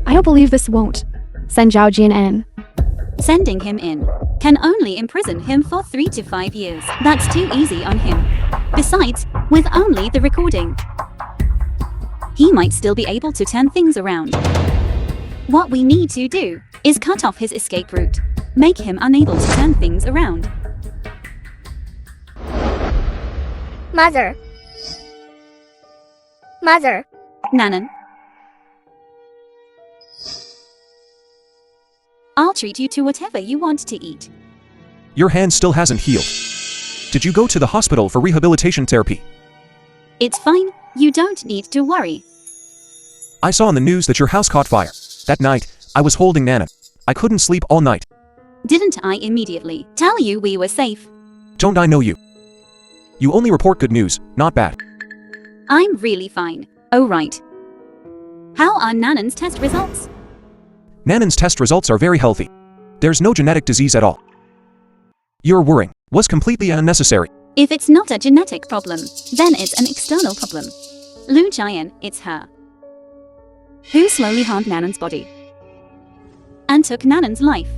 I don't believe this won't send Zhao Jianen. Sending him in can only imprison him for 3 to 5 years. That's too easy on him. Besides, with only the recording, he might still be able to turn things around. What we need to do is cut off his escape route, make him unable to turn things around. Mother. Mother. Nanan, I'll treat you to whatever you want to eat. Your hand still hasn't healed. Did you go to the hospital for rehabilitation therapy? It's fine, you don't need to worry. I saw on the news that your house caught fire. That night, I was holding Nana. I couldn't sleep all night. Didn't I immediately tell you we were safe? Don't I know you? You only report good news, not bad. I'm really fine. Oh right. How are Nanan's test results? Nanan's test results are very healthy. There's no genetic disease at all. Your worrying was completely unnecessary. If it's not a genetic problem, then it's an external problem. Lu Jian, it's her. who slowly harmed Nanan's body and took Nanan's life.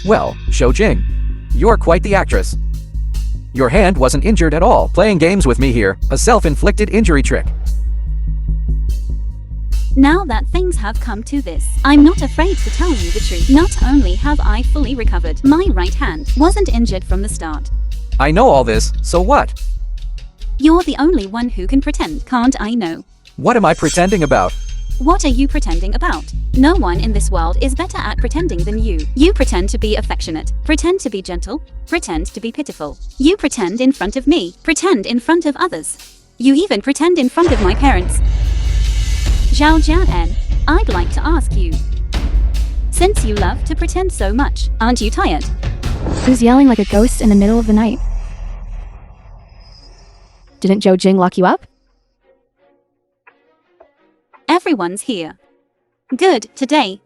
Well, Shou Jing. You're quite the actress. Your hand wasn't injured at all, playing games with me here, a self-inflicted injury trick. Now that things have come to this, I'm not afraid to tell you the truth. Not only have I fully recovered, my right hand wasn't injured from the start. I know all this, so what? You're the only one who can pretend, can't I know? What am I pretending about? What are you pretending about? No one in this world is better at pretending than you. You pretend to be affectionate, pretend to be gentle, pretend to be pitiful. You pretend in front of me, pretend in front of others. You even pretend in front of my parents. Zhao Jian, I'd like to ask you. Since you love to pretend so much, aren't you tired? Who's yelling like a ghost in the middle of the night? Didn't Zhou Jing lock you up? Everyone's here. Good, today.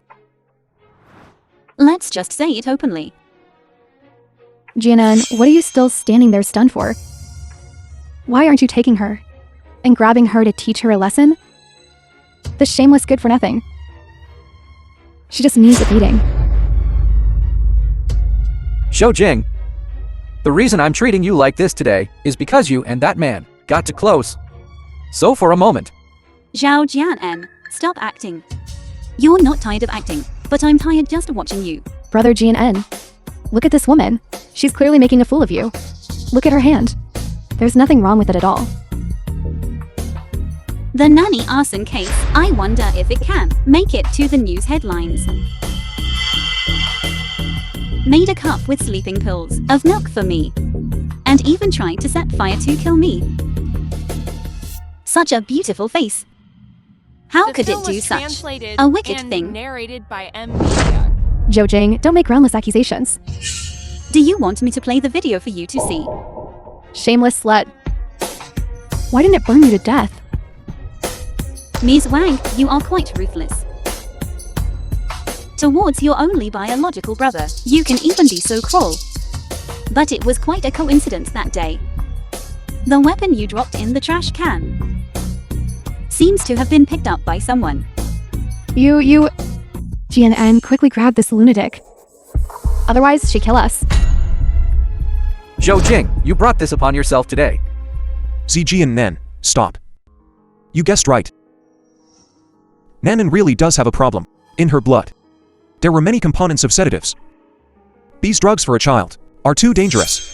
Let's just say it openly. Jianan, what are you still standing there stunned for? Why aren't you taking her and grabbing her to teach her a lesson? The shameless good for nothing. She just needs a beating. Shou Jing. The reason I'm treating you like this today is because you and that man got too close. So for a moment. Zhao Jian, stop acting. You're not tired of acting, but I'm tired just watching you. Brother Jian, look at this woman. She's clearly making a fool of you. Look at her hand. There's nothing wrong with it at all. The nanny arson case, I wonder if it can make it to the news headlines. Made a cup with sleeping pills of milk for me, and even tried to set fire to kill me. Such a beautiful face. How could it do such a wicked thing? Narrated by Media. Zhou Jing, don't make groundless accusations. Do you want me to play the video for you to see? Shameless slut. Why didn't it burn you to death? Ms. Wang, you are quite ruthless. Towards your only biological brother, you can even be so cruel. But it was quite a coincidence that day. The weapon you dropped in the trash can seems to have been picked up by someone. You... Jian quickly grab this lunatic. Otherwise, she'd kill us. Zhou Jing, you brought this upon yourself today. Zijian, stop. You guessed right. Nanan really does have a problem. In her blood. There were many components of sedatives. These drugs for a child are too dangerous.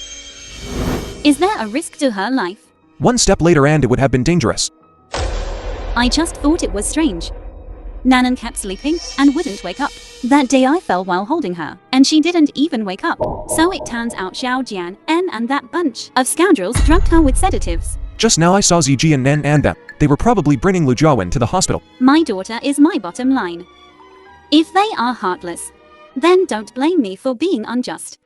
Is there a risk to her life? One step later and it would have been dangerous. I just thought it was strange. Nanan kept sleeping and wouldn't wake up. That day I fell while holding her, and she didn't even wake up. So it turns out Zhao Jian and that bunch of scoundrels drugged her with sedatives. Just now I saw Zijian and them. They were probably bringing Lu Jiawen to the hospital. My daughter is my bottom line. If they are heartless, then don't blame me for being unjust.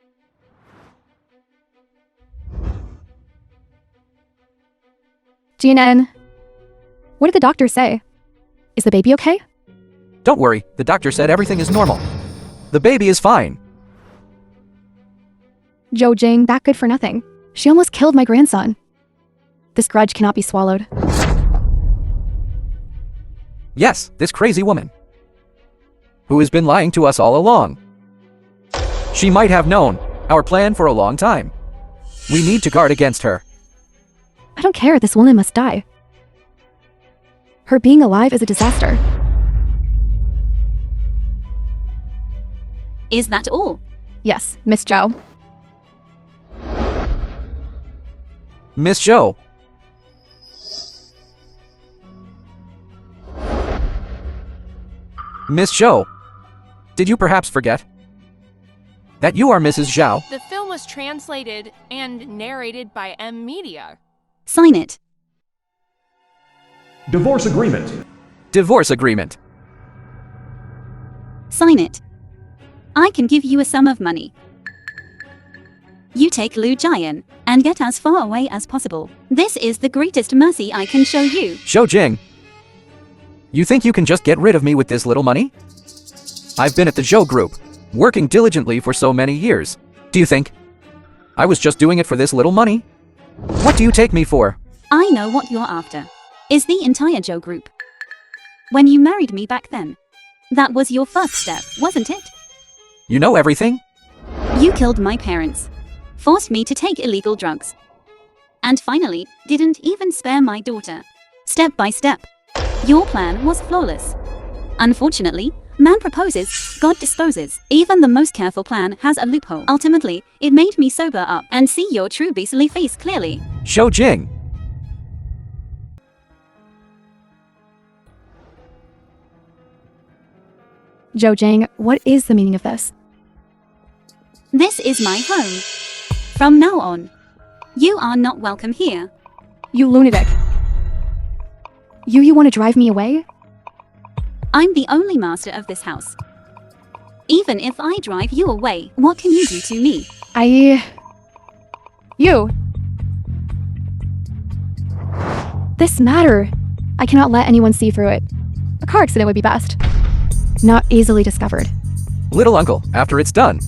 Jian, what did the doctor say? Is the baby okay? Don't worry, the doctor said everything is normal. The baby is fine. Zhou Jing, that good for nothing. She almost killed my grandson. This grudge cannot be swallowed. Yes, this crazy woman. Who has been lying to us all along. She might have known our plan for a long time. We need to guard against her. I don't care, this woman must die. Her being alive is a disaster. Is that all? Yes, Miss Zhao. Miss Zhou. Miss Zhou. Did you perhaps forget that you are Mrs. Zhao? The film was translated and narrated by Media. Sign it. Divorce agreement. Divorce agreement. Sign it. I can give you a sum of money. You take Liu Jian and get as far away as possible. This is the greatest mercy I can show you. Zhou Jing. You think you can just get rid of me with this little money? I've been at the Zhou Group, working diligently for so many years. Do you think I was just doing it for this little money? What do you take me for? I know what you're after. Is the entire Zhou Group. When you married me back then, that was your first step, wasn't it? You know everything? You killed my parents, forced me to take illegal drugs, and finally, didn't even spare my daughter. Step by step. Your plan was flawless. Unfortunately, man proposes, God disposes. Even the most careful plan has a loophole. Ultimately, it made me sober up and see your true beastly face clearly. Zhou Jing. Zhou Jing, what is the meaning of this? This is my home. From now on, you are not welcome here. You lunatic. You want to drive me away? I'm the only master of this house. Even if I drive you away, what can you do to me? You. This matter. I cannot let anyone see through it. A car accident would be best. Not easily discovered. Little uncle, after it's done,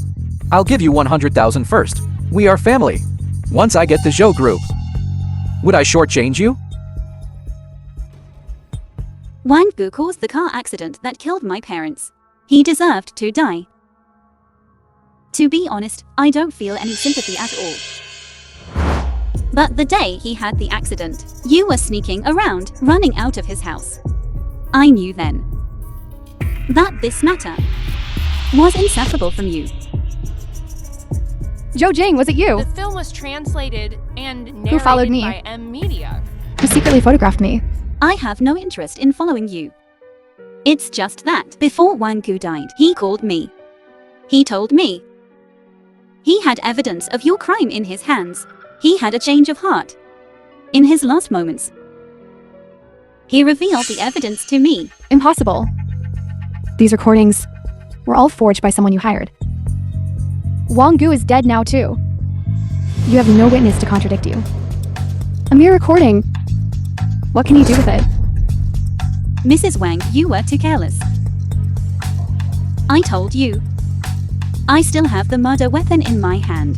I'll give you 100,000 first. We are family. Once I get the Zhou Group, would I shortchange you? Wang Gu caused the car accident that killed my parents. He deserved to die. To be honest, I don't feel any sympathy at all. But the day he had the accident, you were sneaking around, running out of his house. I knew then that this matter was inseparable from you. Zhou Jing, was it you The film was translated and narrated Who followed me? by M Media. who secretly photographed me? I have no interest in following you. It's just that before Wang Gu died, he called me. He told me he had evidence of your crime in his hands. He had a change of heart. In his last moments, he revealed the evidence to me. Impossible. These recordings were all forged by someone you hired. Wang Gu is dead now too. You have no witness to contradict you. A mere recording. What can you do with it? Mrs. Wang, you were too careless. I told you. I still have the murder weapon in my hand.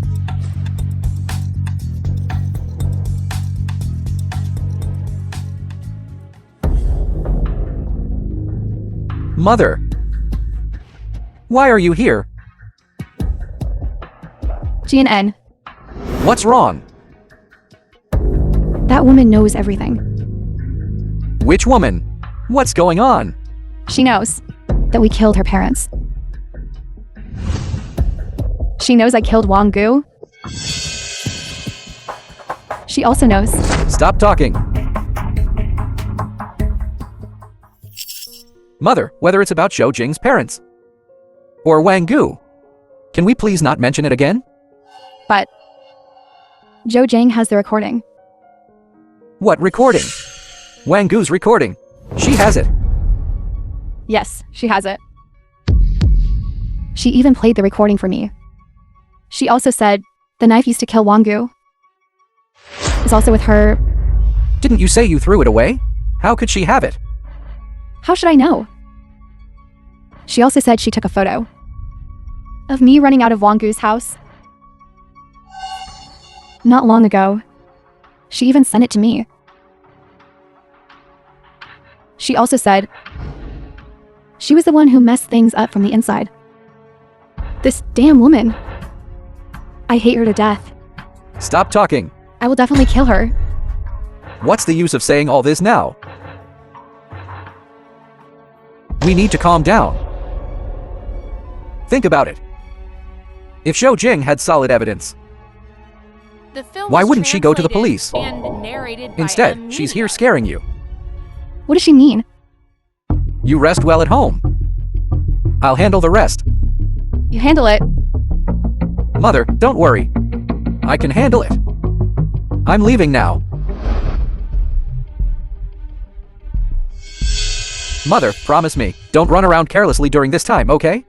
Mother. Why are you here? GN. What's wrong? That woman knows everything. Which woman? What's going on? She knows that we killed her parents. She knows I killed Wang Gu. She also knows. Stop talking. Mother, whether it's about Zhou Jing's parents or Wang Gu, can we please not mention it again? But Zhou Jing has the recording. What recording? Wang Gu's recording. She has it. Yes, she has it. She even played the recording for me. She also said the knife used to kill Wang Gu is also with her. Didn't you say you threw it away? How could she have it? How should I know? She also said she took a photo of me running out of Wang Gu's house not long ago. She even sent it to me. She also said she was the one who messed things up from the inside. This damn woman. I hate her to death. Stop talking. I will definitely kill her. What's the use of saying all this now? We need to calm down. Think about it. If Zhou Jing had solid evidence, The film why was wouldn't she go to the translated police? And narrated by Instead, M she's Media. here scaring you. What does she mean? You rest well at home. I'll handle the rest. You handle it. Mother, don't worry. I can handle it. I'm leaving now. Mother, promise me, don't run around carelessly during this time, okay?